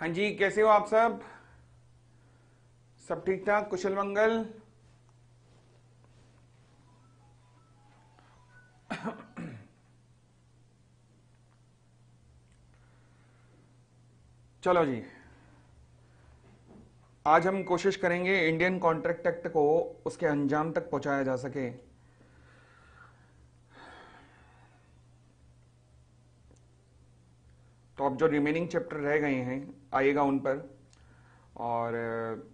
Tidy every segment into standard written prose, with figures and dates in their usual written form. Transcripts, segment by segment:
हाँ जी, कैसे हो आप सब? सब ठीक ठाक, कुशल मंगल। चलो जी, आज हम कोशिश करेंगे इंडियन कॉन्ट्रैक्ट एक्ट को उसके अंजाम तक पहुंचाया जा सके। तो अब जो रिमेनिंग चैप्टर रह गए हैं आइएगा उन पर। और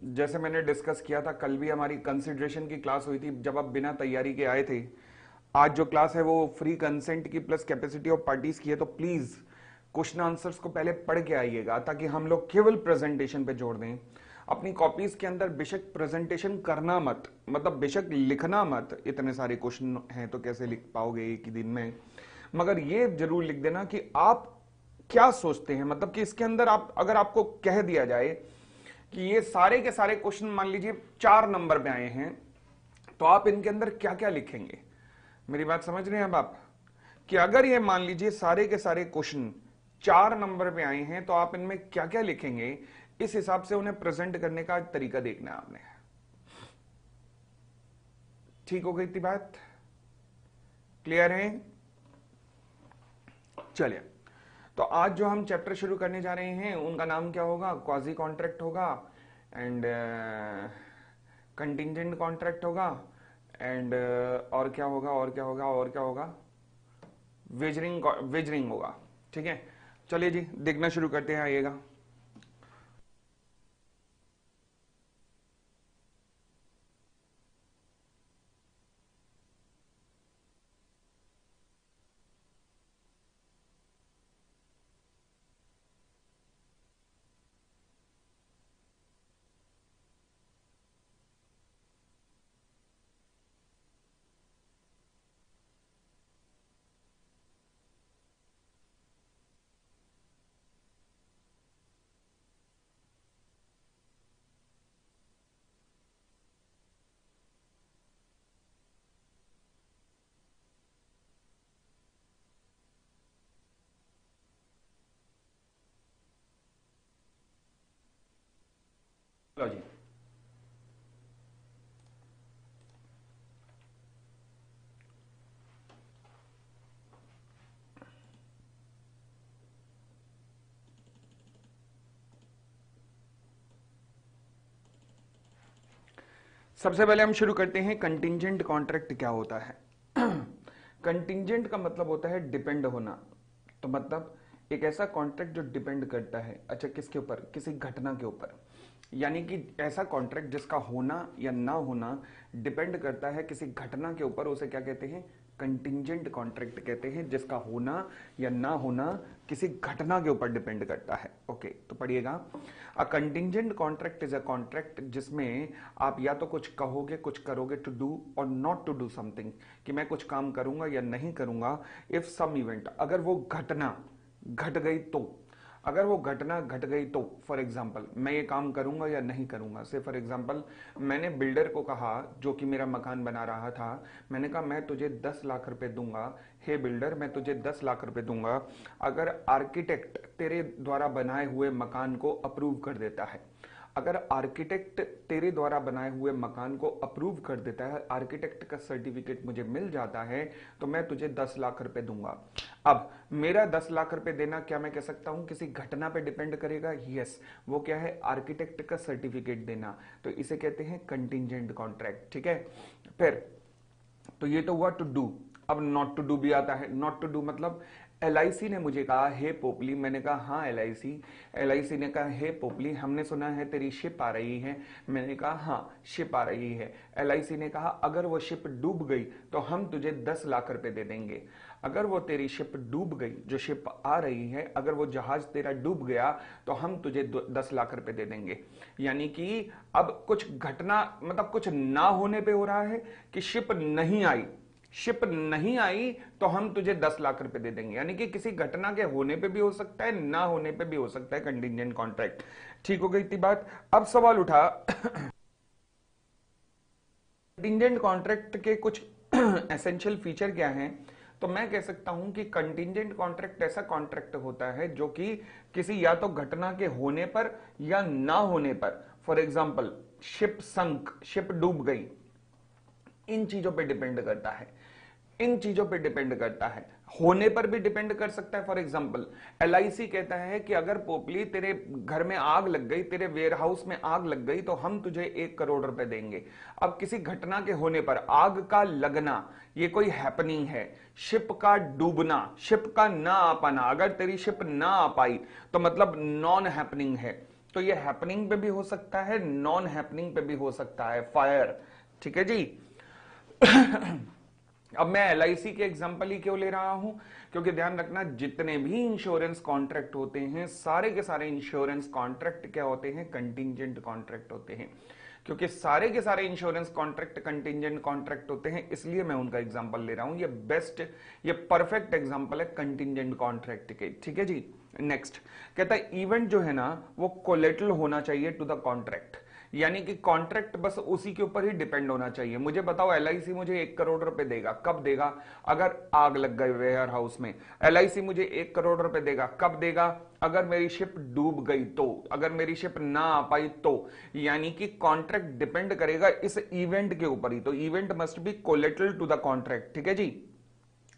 जैसे मैंने डिस्कस किया था, कल भी हमारी कंसिडरेशन की क्लास हुई थी जब आप बिना तैयारी के आए थे। आज जो क्लास है वो फ्री कंसेंट की प्लस कैपेसिटी ऑफ पार्टीज की है, तो प्लीज क्वेश्चन आंसर्स को पहले पढ़ के आइएगा ताकि हम लोग केवल प्रेजेंटेशन पे जोड़ दें। अपनी कॉपीज के अंदर बेशक प्रेजेंटेशन करना मत, मतलब बेशक लिखना मत, इतने सारे क्वेश्चन हैं तो कैसे लिख पाओगे एक ही दिन में। मगर ये जरूर लिख देना कि आप क्या सोचते हैं, मतलब कि इसके अंदर आप, अगर आपको कह दिया जाए कि ये सारे के सारे क्वेश्चन मान लीजिए 4 नंबर पे आए हैं, तो आप इनके अंदर क्या क्या लिखेंगे? मेरी बात समझ रहे हैं अब आप? कि अगर ये मान लीजिए सारे के सारे क्वेश्चन 4 नंबर पे आए हैं तो आप इनमें क्या क्या लिखेंगे, इस हिसाब से उन्हें प्रेजेंट करने का तरीका देखना है आपने। ठीक हो गई थी बात? क्लियर है? चलिए, तो आज जो हम चैप्टर शुरू करने जा रहे हैं उनका नाम क्या होगा? क्वाजी कॉन्ट्रैक्ट होगा, एंड कंटिंजेंट कॉन्ट्रैक्ट होगा, एंड और क्या होगा, और क्या होगा, और क्या होगा? वेजरिंग, वेजरिंग होगा। ठीक है, चलिए जी देखना शुरू करते हैं, आइएगा। लो जी, सबसे पहले हम शुरू करते हैं कंटिंजेंट कॉन्ट्रैक्ट क्या होता है। कंटिंजेंट का मतलब होता है डिपेंड होना। तो मतलब एक ऐसा कॉन्ट्रैक्ट जो डिपेंड करता है, अच्छा किसके ऊपर? किसी घटना के ऊपर। यानी कि ऐसा कॉन्ट्रैक्ट जिसका होना या ना होना डिपेंड करता है किसी घटना के ऊपर, उसे क्या कहते हैं? कंटिंजेंट कॉन्ट्रैक्ट कहते हैं, जिसका होना या ना होना किसी घटना के ऊपर डिपेंड करता है। ओके, तो पढ़िएगा। A contingent contract is a contract जिसमें आप या तो कुछ कहोगे, कुछ करोगे, to do or not to do something, कि मैं कुछ काम करूंगा या नहीं करूंगा। इफ सम इवेंट, अगर वो घटना घट गई तो, अगर वो घटना घट गई तो, फॉर एग्जाम्पल मैं ये काम करूंगा या नहीं करूंगा। से फॉर एग्जाम्पल मैंने बिल्डर को कहा, जो कि मेरा मकान बना रहा था, मैंने कहा मैं तुझे 10 लाख रुपए दूंगा, हे बिल्डर मैं तुझे 10 लाख रुपए दूंगा अगर आर्किटेक्ट तेरे द्वारा बनाए हुए मकान को अप्रूव कर देता है। अगर आर्किटेक्ट तेरे द्वारा बनाए हुए मकान को अप्रूव कर देता है, आर्किटेक्ट का सर्टिफिकेट मुझे मिल जाता है, तो मैं तुझे 10 लाख रुपए दूंगा। अब मेरा 10 लाख रुपए देना, क्या मैं कह सकता हूं किसी घटना पे डिपेंड करेगा? यस। वो क्या है? आर्किटेक्ट का सर्टिफिकेट देना। तो इसे कहते हैं कंटिंजेंट कॉन्ट्रैक्ट। ठीक है, फिर तो ये तो हुआ टू डू। अब नॉट टू डू भी आता है। नॉट टू डू मतलब एलआईसी ने मुझे कहा हे पोपली, मैंने कहा हाँ एलआईसी। एलआईसी ने कहा हे पोपली, हमने सुना है तेरी शिप आ रही है। मैंने कहा हाँ शिप आ रही है। एलआईसी ने कहा अगर वो शिप डूब गई तो हम तुझे 10 लाख रुपए दे देंगे। अगर वो तेरी शिप डूब गई, जो शिप आ रही है, अगर वो जहाज तेरा डूब गया तो हम तुझे 10 लाख रुपए दे देंगे। यानी कि अब कुछ घटना, मतलब कुछ ना होने पे हो रहा है कि शिप नहीं आई, शिप नहीं आई तो हम तुझे 10 लाख रुपए दे देंगे। यानी कि किसी घटना के होने पे भी हो सकता है, ना होने पे भी हो सकता है कंटिंजेंट कॉन्ट्रैक्ट। ठीक हो गई थी बात? अब सवाल उठा कंटिंजेंट कॉन्ट्रैक्ट के कुछ एसेंशियल फीचर क्या हैं, तो मैं कह सकता हूं कि कंटिंजेंट कॉन्ट्रैक्ट ऐसा कॉन्ट्रैक्ट होता है जो कि किसी या तो घटना के होने पर या ना होने पर, for example ship sunk, ship डूब गई, इन चीजों पे डिपेंड करता है, इन चीजों पे डिपेंड करता है, होने पर भी डिपेंड कर सकता है। फॉर एग्जांपल एलआईसी कहता है कि अगर पोपली तेरे घर में आग लग गई, तेरे वेयर हाउस में आग लग गई, तो हम तुझे 1 करोड़ रुपए देंगे। अब किसी घटना के होने पर आग का लगना ये कोई हैपनिंग है, शिप का डूबना, शिप का ना आ पाना, अगर तेरी शिप ना आ पाई तो मतलब नॉन हैपनिंग है। तो ये हैपनिंग पे भी हो सकता है, नॉन हैपनिंग पे भी हो सकता है, फायर। ठीक है जी। अब मैं एलआईसी के एग्जांपल ही क्यों ले रहा हूं, क्योंकि ध्यान रखना जितने भी इंश्योरेंस कॉन्ट्रैक्ट होते हैं सारे के सारे इंश्योरेंस कॉन्ट्रैक्ट क्या होते हैं, कंटिंजेंट कॉन्ट्रैक्ट होते हैं। क्योंकि सारे के सारे इंश्योरेंस कॉन्ट्रैक्ट कंटिंजेंट कॉन्ट्रैक्ट होते हैं, इसलिए मैं उनका एग्जांपल ले रहा हूं। ये बेस्ट, ये परफेक्ट एग्जांपल है कंटिंजेंट कॉन्ट्रैक्ट के। ठीक है जी। नेक्स्ट कहता है इवेंट जो है ना वो कोलेटरल होना चाहिए टू द कॉन्ट्रैक्ट, यानी कि कॉन्ट्रैक्ट बस उसी के ऊपर ही डिपेंड होना चाहिए। मुझे बताओ एलआईसी मुझे 1 करोड़ रुपए देगा, कब देगा, अगर आग लग गई वेयर हाउस में। एलआईसी मुझे 1 करोड़ रुपए देगा, कब देगा, अगर मेरी शिप डूब गई तो, अगर मेरी शिप ना आ पाई तो। यानी कि कॉन्ट्रैक्ट डिपेंड करेगा इस इवेंट के ऊपर ही, तो event must be collateral to the contract. ठीक है जी।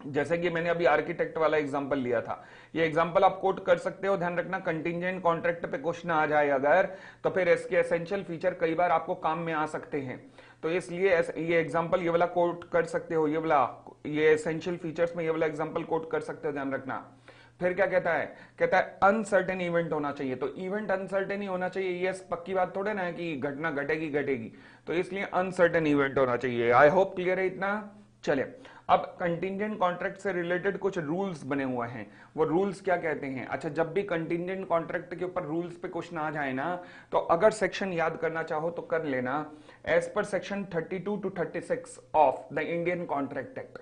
जैसे कि मैंने अभी आर्किटेक्ट वाला एग्जांपल लिया था, ये एग्जांपल आप कोट कर सकते हो। ध्यान रखना कंटिंजेंट कॉन्ट्रैक्ट पे क्वेश्चन आ जाए अगर, तो फिर इसके एसेंशियल फीचर कई बार आपको काम में आ सकते हैं, तो इसलिए ये एग्जांपल ये वाला कोट कर सकते हो, ये एसेंशियल फीचर्स में ये वाला एग्जांपल कोट कर सकते हो, ध्यान रखना। फिर क्या कहता है, कहता है अनसर्टेन इवेंट होना चाहिए, तो इवेंट अनसर्टेन ही होना चाहिए, ये पक्की बात थोड़े ना है कि घटना घटेगी घटेगी, तो इसलिए अनसर्टेन इवेंट होना चाहिए। आई होप क्लियर है इतना। चले अब कंटिंजेंट कॉन्ट्रैक्ट से रिलेटेड कुछ रूल्स बने हुए हैं, वो रूल्स क्या कहते हैं। अच्छा, जब भी कंटिंजेंट कॉन्ट्रैक्ट के ऊपर रूल्स पे क्वेश्चन आ जाए ना, तो अगर सेक्शन याद करना चाहो तो कर लेना। As per section 32 to 36 of the Indian contract act,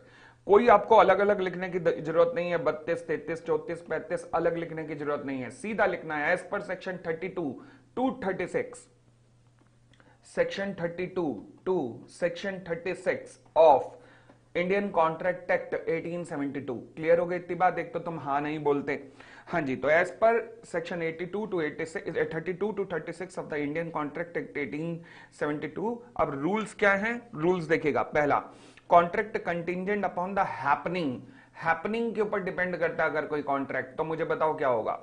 कोई आपको अलग अलग लिखने की जरूरत नहीं है, 32, 33, 34, 35 अलग लिखने की जरूरत नहीं है, सीधा लिखना है as per section 32 to 36, section 32 to section 36 of Indian contract act 1872। Clear हो गई इतनी बात, एक तो तुम हाँ नहीं बोलते। हाँ जी, तो as per section 82 to 86, 32 to 36 of the Indian contract act 1872। अब रूल्स क्या हैं, रूल्स देखिएगा। पहला, contract contingent upon the happening, happening के ऊपर डिपेंड करता है अगर कोई कॉन्ट्रैक्ट, तो मुझे बताओ क्या होगा।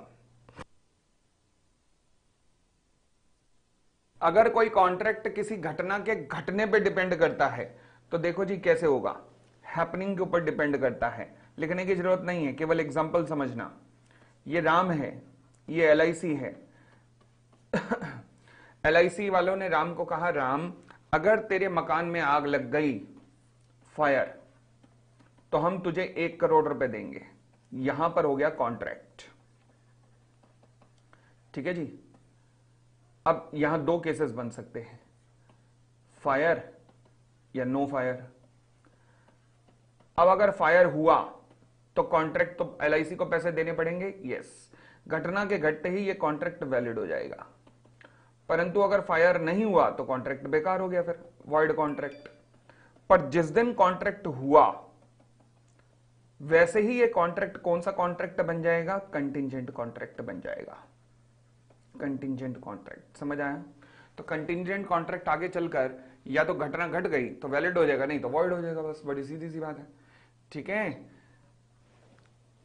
अगर कोई कॉन्ट्रैक्ट किसी घटना के घटने पे डिपेंड करता है तो देखो जी कैसे होगा, हैपनिंग के ऊपर डिपेंड करता है, लिखने की जरूरत नहीं है, केवल एग्जांपल समझना। ये राम है, ये एलआईसी है। एलआईसी वालों ने राम को कहा, राम अगर तेरे मकान में आग लग गई, फायर, तो हम तुझे 1 करोड़ रुपए देंगे। यहां पर हो गया कॉन्ट्रैक्ट। ठीक है जी। अब यहां दो केसेस बन सकते हैं, फायर या नो फायर। अब अगर फायर हुआ तो कॉन्ट्रैक्ट, तो एलआईसी को पैसे देने पड़ेंगे, यस। घटना के घटते ही ये कॉन्ट्रैक्ट वैलिड हो जाएगा। परंतु अगर फायर नहीं हुआ तो कॉन्ट्रैक्ट बेकार हो गया, फिर वॉइड कॉन्ट्रैक्ट। पर जिस दिन कॉन्ट्रैक्ट हुआ वैसे ही ये कॉन्ट्रैक्ट कौन सा कॉन्ट्रैक्ट बन जाएगा, कंटिंजेंट कॉन्ट्रैक्ट बन जाएगा। कंटिंजेंट कॉन्ट्रैक्ट, समझ आया। तो कंटिंजेंट कॉन्ट्रैक्ट आगे चलकर या तो घटना घट गई तो वैलिड हो जाएगा, नहीं तो वॉइड हो जाएगा, बस बड़ी सीधी सी बात है। ठीक है,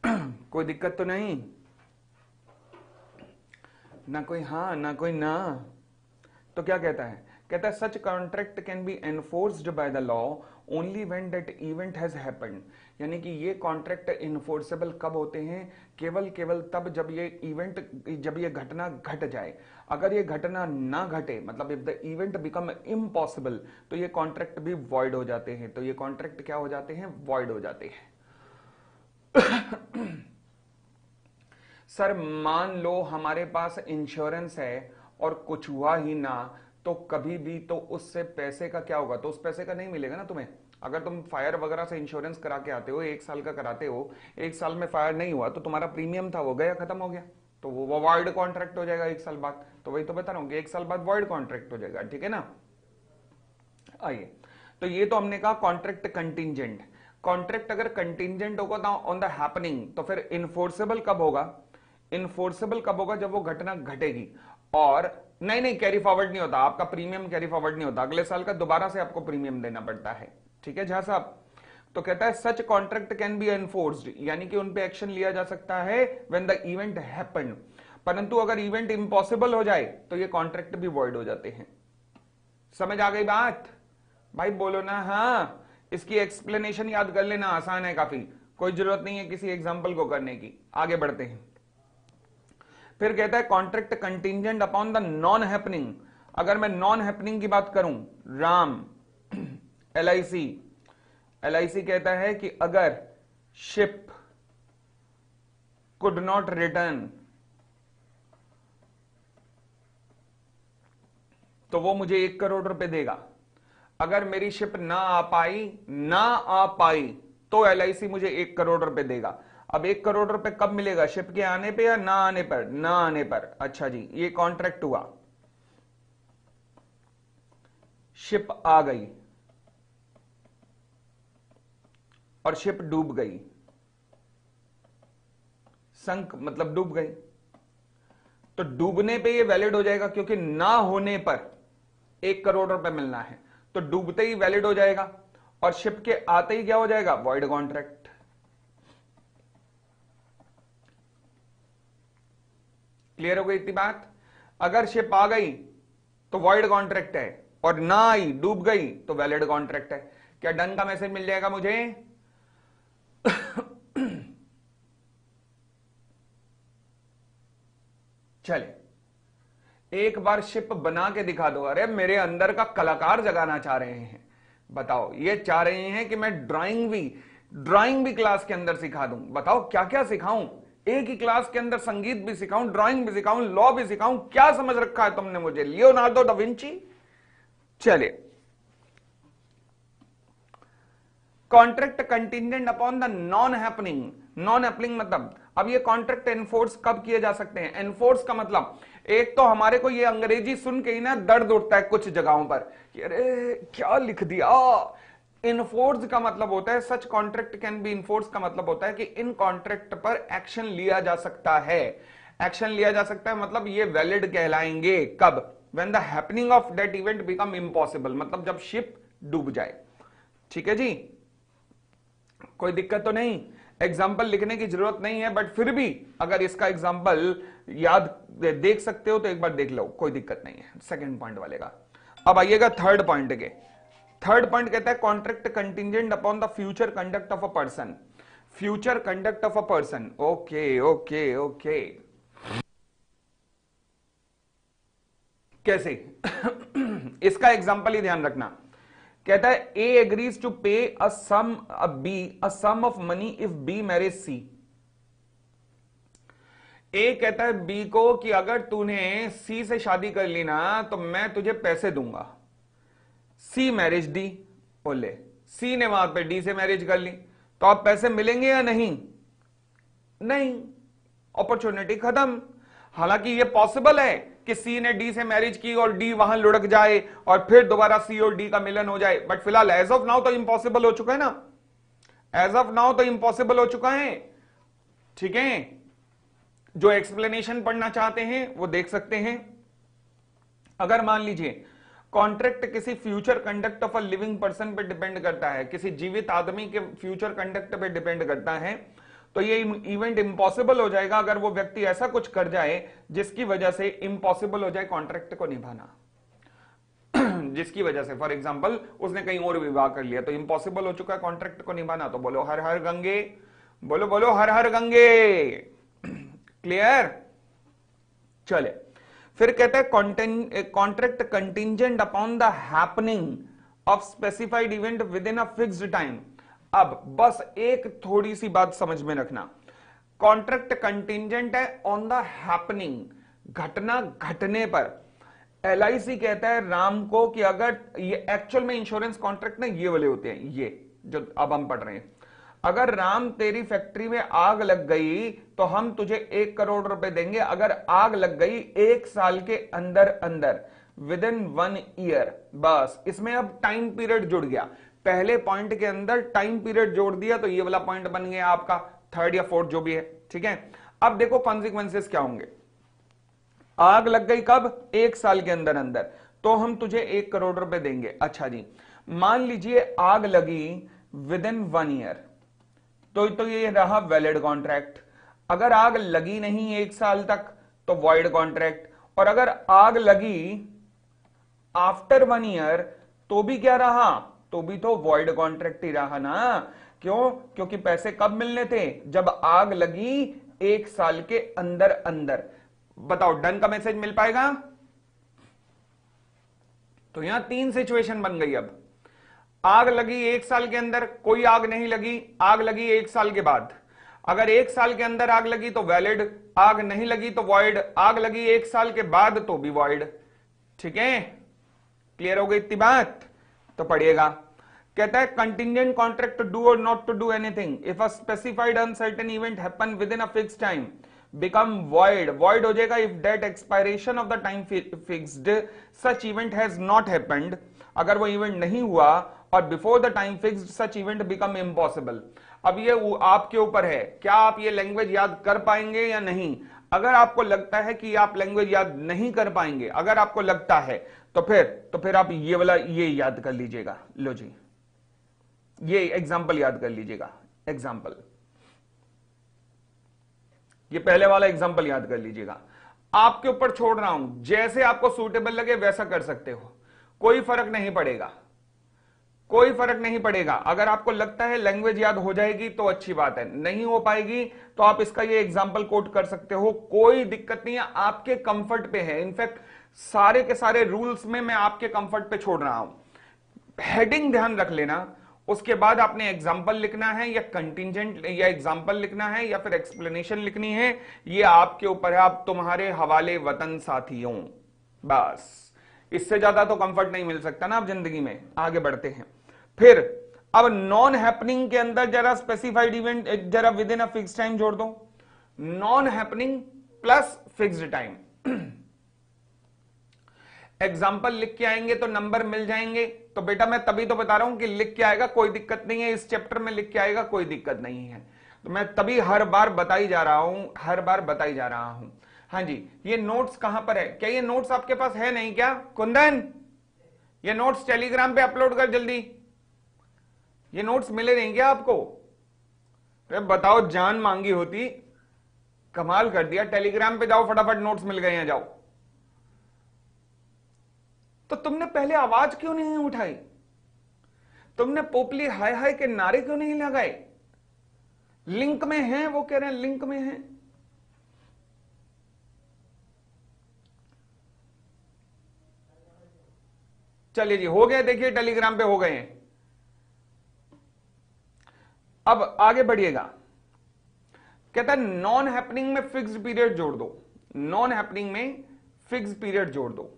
कोई दिक्कत तो नहीं ना, कोई हाँ ना कोई ना। तो क्या कहता है, कहता है सच contract can be enforced by the law only when that event has happened. यानी कि ये कॉन्ट्रैक्ट इन्फोर्सेबल कब होते हैं, केवल तब जब ये इवेंट, जब ये घटना घट जाए। अगर ये घटना ना घटे, मतलब if the event become impossible, तो ये कॉन्ट्रैक्ट भी वॉइड हो जाते हैं। तो ये कॉन्ट्रैक्ट क्या हो जाते हैं, वॉइड हो जाते हैं। सर मान लो हमारे पास इंश्योरेंस है और कुछ हुआ ही ना, तो कभी भी तो उससे पैसे का क्या होगा, तो उस पैसे का नहीं मिलेगा ना तुम्हें। अगर तुम फायर वगैरह से इंश्योरेंस करा के आते हो, 1 साल का कराते हो, 1 साल में फायर नहीं हुआ तो तुम्हारा प्रीमियम था वो गया, खत्म हो गया, तो वो वॉइड कॉन्ट्रैक्ट हो जाएगा 1 साल बाद। तो वही तो बता रहा हूं कि 1 साल बाद वॉइड कॉन्ट्रैक्ट हो जाएगा। ठीक है ना। आइए, तो ये तो हमने कहा कॉन्ट्रैक्ट कंटिंजेंट। कॉन्ट्रैक्ट अगर कंटिंजेंट होगा ऑन द हैपनिंग, तो फिर इन्फोर्सेबल कब होगा? इन्फोर्सेबल कब होगा? जब वो घटना घटेगी। और नहीं कैरी फॉरवर्ड नहीं होता, आपका प्रीमियम कैरी फॉरवर्ड नहीं होता, अगले साल का दोबारा से आपको प्रीमियम देना पड़ता है। ठीक है झा साहब? तो कहता है सच कॉन्ट्रैक्ट कैन बी एनफोर्स्ड, यानी कि उन पे एक्शन लिया जा सकता है व्हेन द इवेंट हैपेंड, परंतु अगर इवेंट इम्पॉसिबल हो जाए तो ये कॉन्ट्रैक्ट भी वॉइड हो जाते हैं। समझ आ गई बात? भाई बोलो ना हाँ। इसकी एक्सप्लेनेशन याद कर लेना, आसान है काफी, कोई जरूरत नहीं है किसी एग्जाम्पल को करने की। आगे बढ़ते हैं। फिर कहता है contract contingent upon the non happening. अगर मैं नॉन हैपनिंग की बात करूं, राम LIC कहता है कि अगर शिप कुड नॉट रिटर्न तो वो मुझे 1 करोड़ रुपए देगा। अगर मेरी शिप ना आ पाई तो LIC मुझे 1 करोड़ रुपए देगा। अब 1 करोड़ रुपए कब मिलेगा? शिप के आने पे या ना आने पर? ना आने पर। अच्छा जी, ये कॉन्ट्रैक्ट हुआ। शिप आ गई और शिप डूब गई, संक मतलब डूब गई, तो डूबने पे ये वैलिड हो जाएगा, क्योंकि ना होने पर 1 करोड़ रुपए मिलना है, तो डूबते ही वैलिड हो जाएगा, और शिप के आते ही क्या हो जाएगा? Void contract. क्लियर हो गई इतनी बात? अगर शिप आ गई तो वॉइड कॉन्ट्रैक्ट है, और ना आई डूब गई तो वैलिड कॉन्ट्रैक्ट है। क्या डन का मैसेज मिल जाएगा मुझे? चले एक बार शिप बना के दिखा दो। अरे मेरे अंदर का कलाकार जगाना चाह रहे हैं, बताओ। ये चाह रहे हैं कि मैं ड्राइंग भी क्लास के अंदर सिखा दूं। बताओ क्या क्या सिखाऊं? एक ही क्लास के अंदर संगीत भी सिखाऊं, ड्राइंग भी सिखाऊं, लॉ भी सिखाऊं? क्या समझ रखा है तुमने मुझे? Leonardo da Vinci? चले contract contingent upon the non happening. Non happening मतलब अब ये कॉन्ट्रैक्ट एनफोर्स कब किए जा सकते हैं? एनफोर्स का मतलब, एक तो हमारे को ये अंग्रेजी सुन के ही ना दर्द उठता है कुछ जगहों पर कि अरे क्या लिख दिया। इनफोर्स का मतलब होता है सच कॉन्ट्रैक्ट कैन बी इनफोर्स का मतलब होता है कि इन कॉन्ट्रैक्ट पर एक्शन लिया जा सकता है। एक्शन लिया जा सकता है मतलब ये वैलिड कहलाएंगे कब? When the happening of that event become impossible, मतलब जब शिप डूब जाए। ठीक है जी, कोई दिक्कत तो नहीं? एग्जाम्पल लिखने की जरूरत नहीं है, बट फिर भी अगर इसका एग्जाम्पल याद देख सकते हो तो एक बार देख लो, कोई दिक्कत नहीं है सेकंड पॉइंट वाले का। अब आइएगा थर्ड पॉइंट के। थर्ड पॉइंट कहता है contract contingent upon the future conduct of a person. Future conduct of a person, okay okay okay. कैसे? इसका एग्जाम्पल ही ध्यान रखना। कहता है A agrees to pay a sum of money if B marries C। A कहता है B को कि अगर तूने C से शादी कर ली ना तो मैं तुझे पैसे दूंगा। C मैरिज D, बोले C ने वहां पे D से मैरिज कर ली, तो अब पैसे मिलेंगे या नहीं? नहीं, अपॉर्चुनिटी खत्म। हालांकि ये पॉसिबल है कि सी ने डी से मैरिज की और डी वहां लुढ़क जाए और फिर दोबारा सी और डी का मिलन हो जाए, बट फिलहाल एज ऑफ नाउ तो इंपॉसिबल हो चुका है ना। एज ऑफ नाउ तो इंपॉसिबल हो चुका है। ठीक है, जो एक्सप्लेनेशन पढ़ना चाहते हैं वो देख सकते हैं। अगर मान लीजिए कॉन्ट्रैक्ट किसी future conduct of a living person पे डिपेंड करता है, किसी जीवित आदमी के फ्यूचर कंडक्ट पे डिपेंड करता है, तो ये इवेंट इंपॉसिबल हो जाएगा अगर वो व्यक्ति ऐसा कुछ कर जाए जिसकी वजह से इंपॉसिबल हो जाए कॉन्ट्रैक्ट को निभाना। जिसकी वजह से फॉर एग्जांपल उसने कहीं और विवाह कर लिया, तो इंपॉसिबल हो चुका है कॉन्ट्रैक्ट को निभाना। तो बोलो हर हर गंगे, बोलो बोलो हर हर गंगे। क्लियर? चले फिर कहते हैं contract contingent upon the happening of specified event with in a fixed time. अब बस एक थोड़ी सी बात समझ में रखना, कॉन्ट्रैक्ट कंटिंजेंट है ऑन द हैपनिंग, घटना घटने पर। LIC कहता है राम को कि अगर ये एक्चुअल में इंश्योरेंस कॉन्ट्रैक्ट ना ये वाले होते हैं, ये जो अब हम पढ़ रहे हैं, अगर राम तेरी फैक्ट्री में आग लग गई तो हम तुझे 1 करोड़ रुपए देंगे अगर आग लग गई 1 साल के अंदर अंदर, विद इन 1 ईयर। बस इसमें अब टाइम पीरियड जुड़ गया। पहले पॉइंट के अंदर टाइम पीरियड जोड़ दिया तो ये वाला पॉइंट बन गया आपका थर्ड या फोर्थ जो भी है, ठीक है। अब देखो कॉन्सिक्वेंसेस क्या होंगे। आग लग गई कब? 1 साल के अंदर अंदर, तो हम तुझे 1 करोड़ रुपए देंगे। अच्छा जी, मान लीजिए आग लगी विद इन 1 ईयर, तो ये रहा वैलिड कॉन्ट्रैक्ट। अगर आग लगी नहीं 1 साल तक तो वॉइड कॉन्ट्रैक्ट, और अगर आग लगी आफ्टर 1 ईयर तो भी क्या रहा? तो भी तो वॉइड कॉन्ट्रैक्ट ही रहा ना। क्यों? क्योंकि पैसे कब मिलने थे? जब आग लगी 1 साल के अंदर अंदर। बताओ डन का मैसेज मिल पाएगा? तो यहां 3 सिचुएशन बन गई। अब आग लगी 1 साल के अंदर, कोई आग नहीं लगी, आग लगी 1 साल के बाद। अगर 1 साल के अंदर आग लगी तो वैलिड, आग नहीं लगी तो वॉइड, आग लगी 1 साल के बाद तो भी वॉइड। ठीक है, क्लियर हो गई इतनी बात? तो पढ़िएगा। कहता है contingent contract to do or not to do anything if a specified uncertain event happen within a fix time become void. Void हो जाएगा if date expiration of the time fixed such event has not happened. अगर वो event नहीं हुआ और before the time fixed such event become impossible. अब ये आपके ऊपर है, क्या आप ये लैंग्वेज याद कर पाएंगे या नहीं। अगर आपको लगता है कि आप लैंग्वेज याद नहीं कर पाएंगे, अगर आपको लगता है तो फिर आप ये वाला ये याद कर लीजिएगा। लो जी, ये एग्जाम्पल याद कर लीजिएगा। एग्जाम्पल, ये पहले वाला एग्जाम्पल याद कर लीजिएगा। आपके ऊपर छोड़ रहा हूं, जैसे आपको सूटेबल लगे वैसा कर सकते हो, कोई फर्क नहीं पड़ेगा, कोई फर्क नहीं पड़ेगा। अगर आपको लगता है लैंग्वेज याद हो जाएगी तो अच्छी बात है, नहीं हो पाएगी तो आप इसका ये एग्जाम्पल कोट कर सकते हो, कोई दिक्कत नहीं है, आपके कंफर्ट पे है। इनफैक्ट सारे के सारे रूल्स में मैं आपके कंफर्ट पे छोड़ रहा हूं। हेडिंग ध्यान रख लेना, उसके बाद आपने एग्जाम्पल लिखना है या कंटिंजेंट या एग्जाम्पल लिखना है या फिर एक्सप्लेनेशन लिखनी है, ये आपके ऊपर है। आप तुम्हारे हवाले वतन साथियों, बस इससे ज्यादा तो कंफर्ट नहीं मिल सकता ना आप जिंदगी में। आगे बढ़ते हैं। फिर अब नॉन हैपनिंग के अंदर जरा स्पेसिफाइड इवेंट जरा with in a fix time जोड़ दो। Non happening plus fixed time. Example लिख के आएंगे तो नंबर मिल जाएंगे। तो बेटा मैं तभी तो बता रहा हूं कि लिख के आएगा कोई दिक्कत नहीं है, इस चैप्टर में लिख के आएगा कोई दिक्कत नहीं है। तो मैं तभी हर बार बताई जा रहा हूं, हर बार बताई जा रहा हूं। हाँ जी, ये नोट्स कहां पर है? क्या ये नोट्स आपके पास है नहीं क्या कुंदन? ये नोट्स टेलीग्राम पे अपलोड कर जल्दी। ये नोट्स मिले नहीं क्या आपको? बताओ, जान मांगी होती, कमाल कर दिया। टेलीग्राम पे जाओ फटाफट, नोट्स मिल गए हैं, जाओ। तो तुमने पहले आवाज क्यों नहीं उठाई? तुमने पोपली हाय हाय के नारे क्यों नहीं लगाए? लिंक में है, वो कह रहे हैं लिंक में है। चलिए जी, हो गए, देखिए टेलीग्राम पे हो गए हैं। अब आगे बढ़िएगा। कहता है नॉन हैपनिंग में फिक्स्ड पीरियड जोड़ दो। नॉन हैपनिंग में फिक्स्ड पीरियड जोड़ दो।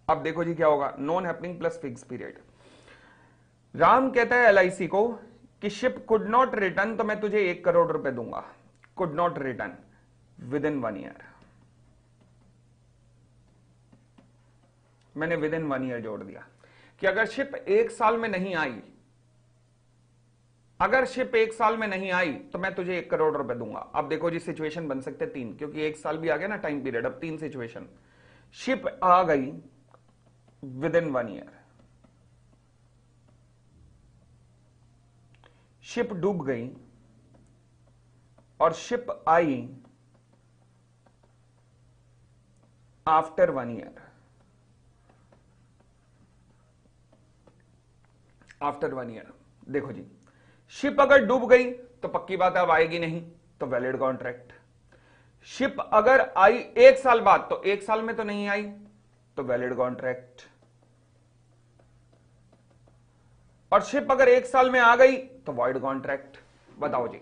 अब देखो जी क्या होगा, non happening plus fixed period. Ram कहता है एलआईसी को कि शिप कुड नॉट रिटर्न, तो मैं तुझे 1 करोड़ रुपए दूंगा। Could not return with in 1 year, मैंने विद इन 1 ईयर जोड़ दिया कि अगर शिप 1 साल में नहीं आई, अगर शिप 1 साल में नहीं आई तो मैं तुझे 1 करोड़ रुपए दूंगा। अब देखो जी सिचुएशन बन सकते 3, क्योंकि 1 साल भी आ गया ना टाइम पीरियड। अब 3 सिचुएशन। शिप आ गई विद इन 1 ईयर, शिप डूब गई, और शिप आई आफ्टर 1 ईयर। आफ्टर 1 ईयर देखो जी, शिप अगर डूब गई तो पक्की बात है अब आएगी नहीं, तो वैलिड कॉन्ट्रैक्ट। शिप अगर आई 1 साल बाद, तो 1 साल में तो नहीं आई, तो वैलिड कॉन्ट्रैक्ट। और शिप अगर 1 साल में आ गई तो वॉइड कॉन्ट्रैक्ट। बताओ जी,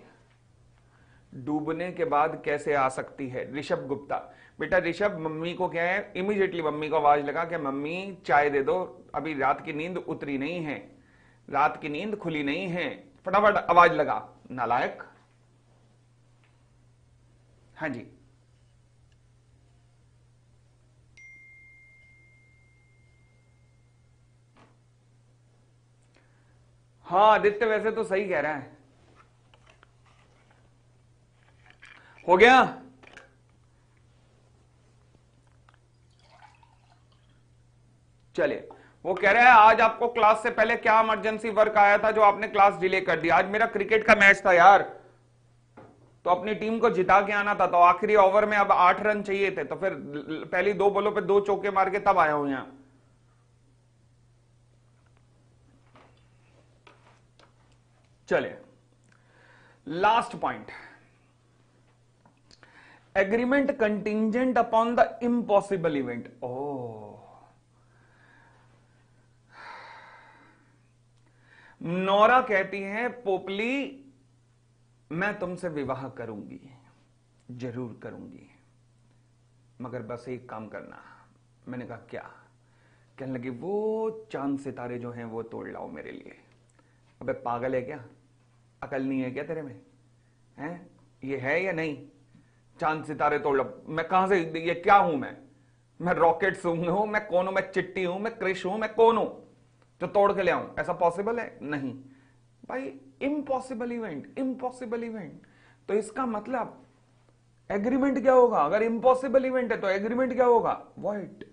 डूबने के बाद कैसे आ सकती है? ऋषभ गुप्ता, बेटा ऋषभ, मम्मी को क्या है, इमीडिएटली मम्मी को आवाज लगा कि मम्मी चाय दे दो, अभी रात की नींद उतरी नहीं है, रात की नींद खुली नहीं है, फटाफट आवाज लगा, नालायक। हाँ जी, हाँ आदित्य वैसे तो सही कह रहा है। हो गया। चलिए, वो कह रहा है आज आपको क्लास से पहले क्या इमरजेंसी वर्क आया था जो आपने क्लास डिले कर दी? आज मेरा क्रिकेट का मैच था यार, तो अपनी टीम को जिता के आना था, तो आखिरी ओवर में अब 8 रन चाहिए थे, तो फिर पहली 2 बॉलों पे 2 चौके मार के तब आया हूं यहां। चलिए, last point, agreement contingent upon the impossible event. ओ, नोरा कहती है पोपली मैं तुमसे विवाह करूंगी, जरूर करूंगी, मगर बस एक काम करना। मैंने कहा क्या? कहने लगी वो चांद सितारे जो हैं वो तोड़ लाओ मेरे लिए। अबे पागल है क्या? अकल नहीं है क्या तेरे में? हैं? ये है या नहीं? चांद सितारे तोड़ लो? मैं कहां से, ये क्या हूं मैं रॉकेट हूं? मैं कौन हूं? मैं चिट्टी हूं? मैं क्रिश हूं? मैं कौन हूं जो तोड़ के ले आऊं? ऐसा पॉसिबल है? नहीं भाई, इम्पॉसिबल इवेंट, इम्पॉसिबल इवेंट। तो इसका मतलब एग्रीमेंट क्या होगा? अगर इम्पॉसिबल इवेंट है तो एग्रीमेंट क्या होगा? वॉइड।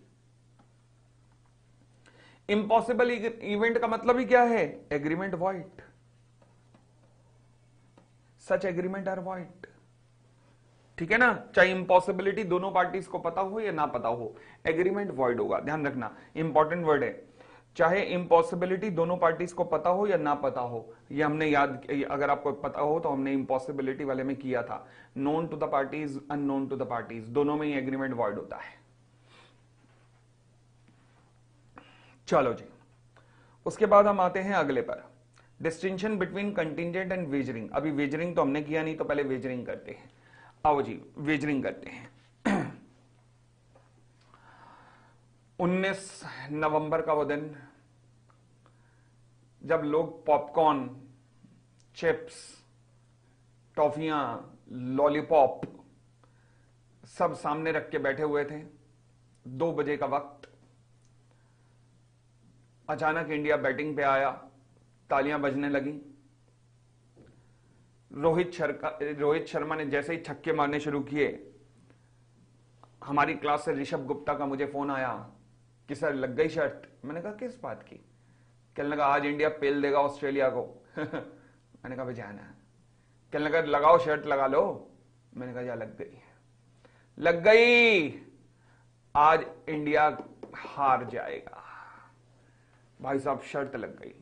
इम्पॉसिबल इवेंट का मतलब ही क्या है? Agreement void. Such agreement are void. ठीक है ना? चाहे इम्पॉसिबिलिटी दोनों पार्टीज को पता हो या ना पता हो, एग्रीमेंट वॉइड होगा। ध्यान रखना, इंपॉर्टेंट वर्ड है, चाहे इम्पॉसिबिलिटी दोनों पार्टीज को पता हो या ना पता हो। ये हमने याद, अगर आपको पता हो तो हमने इम्पॉसिबिलिटी वाले में किया था, known to the parties, unknown to the parties, दोनों में ही एग्रीमेंट वॉइड होता है। चलो जी, उसके बाद हम आते हैं अगले पर, distinction between contingent and wagering. अभी वेजरिंग तो हमने किया नहीं, तो पहले वेजरिंग करते हैं। आओ जी, वेजरिंग करते हैं। 19 नवंबर का वो दिन जब लोग पॉपकॉर्न, चिप्स, टॉफियां, लॉलीपॉप सब सामने रख के बैठे हुए थे, 2 बजे का वक्त, अचानक इंडिया बैटिंग पे आया, तालियां बजने लगी। रोहित शर्मा ने जैसे ही छक्के मारने शुरू किए, हमारी क्लास से ऋषभ गुप्ता का मुझे फोन आया कि सर लग गई शर्त। मैंने कहा किस बात की? कहने लगा आज इंडिया पेल देगा ऑस्ट्रेलिया को। मैंने कहा जाना। कहने लगा लगाओ शर्ट लगा लो। मैंने कहा जा, लग गई, लग गई, आज इंडिया हार जाएगा। भाई साहब शर्त लग गई।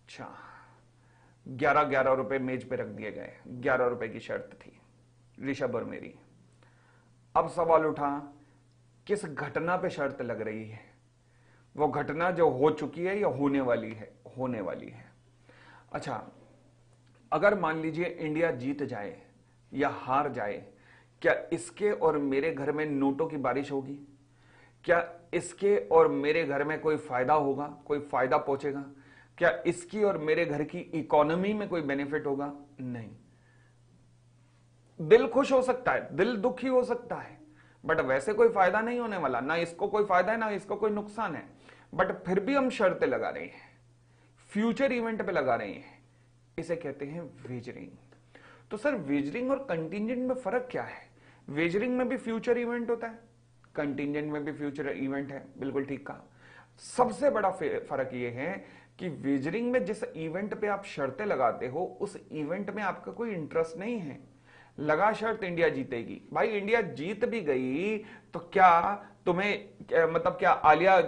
अच्छा, 11 रुपए मेज पे रख दिए गए, 11 रुपए की शर्त थी ऋषभ और मेरी। अब सवाल उठा किस घटना पे शर्त लग रही है? वो घटना जो हो चुकी है या होने वाली है? होने वाली है। अच्छा, अगर मान लीजिए इंडिया जीत जाए या हार जाए, क्या इसके और मेरे घर में नोटों की बारिश होगी? क्या इसके और मेरे घर में कोई फायदा होगा, कोई फायदा पहुंचेगा? क्या इसकी और मेरे घर की इकोनॉमी में कोई बेनिफिट होगा? नहीं। दिल खुश हो सकता है, दिल दुखी हो सकता है, बट वैसे कोई फायदा नहीं होने वाला। ना इसको कोई फायदा है ना इसको कोई नुकसान है, बट फिर भी हम शर्तें लगा रहे हैं, फ्यूचर इवेंट पे लगा रहे हैं। इसे कहते हैं वेजरिंग। तो सर वेजरिंग और कंटिंजेंट में फर्क क्या है? वेजरिंग में भी फ्यूचर इवेंट होता है, कंटिंजेंट में भी फ्यूचर इवेंट है। बिल्कुल ठीक कहा। सबसे बड़ा फर्क यह है कि वेजरिंग में जिस इवेंट पे आप शर्तें लगाते हो, उस इवेंट में आपका कोई इंटरेस्ट नहीं है। लगा शर्त इंडिया जीतेगी, भाई इंडिया जीत भी गई तो क्या तुम्हें मतलब क्या आलिया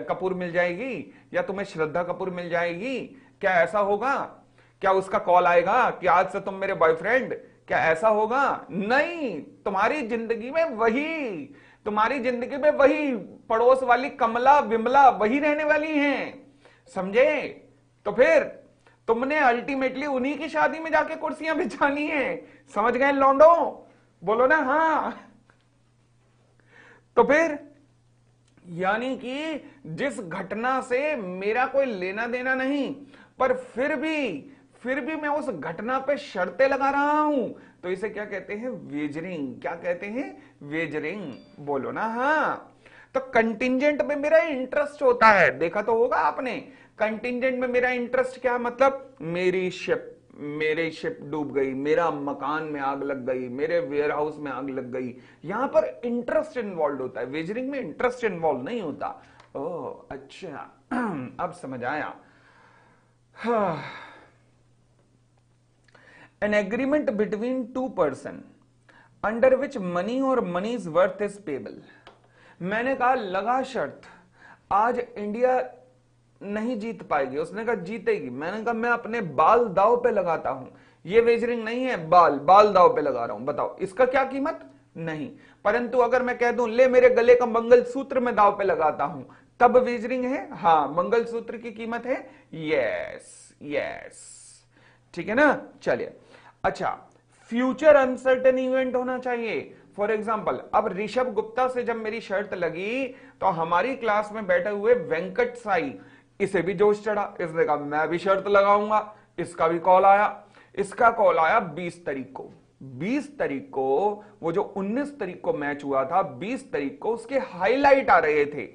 कपूर मिल जाएगी या तुम्हें श्रद्धा कपूर मिल जाएगी? क्या ऐसा होगा? क्या उसका कॉल आएगा कि आज से तुम मेरे बॉयफ्रेंड? क्या ऐसा होगा? नहीं। तुम्हारी जिंदगी में वही, तुम्हारी जिंदगी में वही पड़ोस वाली कमला विमला वही रहने वाली हैं, समझे? तो फिर तुमने अल्टीमेटली उन्हीं की शादी में जाके कुर्सियां बिछानी है, समझ गए लौंडो? बोलो ना हाँ। तो फिर यानी कि जिस घटना से मेरा कोई लेना देना नहीं, पर फिर भी मैं उस घटना पे शर्तें लगा रहा हूं, तो इसे क्या कहते हैं? वेजरिंग। क्या कहते हैं? वेजरिंग। बोलो ना हाँ। तो कंटिंजेंट में मेरा इंटरेस्ट होता है, देखा तो होगा आपने, कंटिंजेंट में मेरा इंटरेस्ट क्या है, मतलब मेरी शिप डूब गई, मेरा मकान में आग लग गई, मेरे वेयर हाउस में आग लग गई, यहां पर इंटरेस्ट इन्वॉल्व होता है। वेजरिंग में इंटरेस्ट इन्वॉल्व नहीं होता। ओह अच्छा, अब समझ आया। An agreement between two person under which money और मनीज वर्थ इज पेबल। मैंने कहा लगा शर्त, आज इंडिया नहीं जीत पाएगी। उसने कहा जीतेगी। मैंने कहा मैं अपने बाल दाव पे लगाता हूं। ये वेजरिंग नहीं है, बाल दाव पे लगा रहा हूं। बताओ इसका क्या कीमत? नहीं। परंतु अगर मैं कह दूं ले मेरे गले का मंगलसूत्र मैं दाव पे लगाता हूं, तब वेजरिंग है। हाँ, मंगलसूत्र की कीमत है। यस, ठीक है ना। चलिए, अच्छा, फ्यूचर अनसर्टेन इवेंट होना चाहिए। फॉर एग्जाम्पल, अब ऋषभ गुप्ता से जब मेरी शर्त लगी तो हमारी क्लास में बैठे हुए वेंकट साई, इसे भी जोश चढ़ा। इसने कहा मैं भी शर्त लगाऊंगा। इसका भी कॉल आया। इसका कॉल आया 20 तारीख को। 20 तारीख को, वो जो 19 तारीख को मैच हुआ था, 20 तारीख को उसके हाईलाइट आ रहे थे।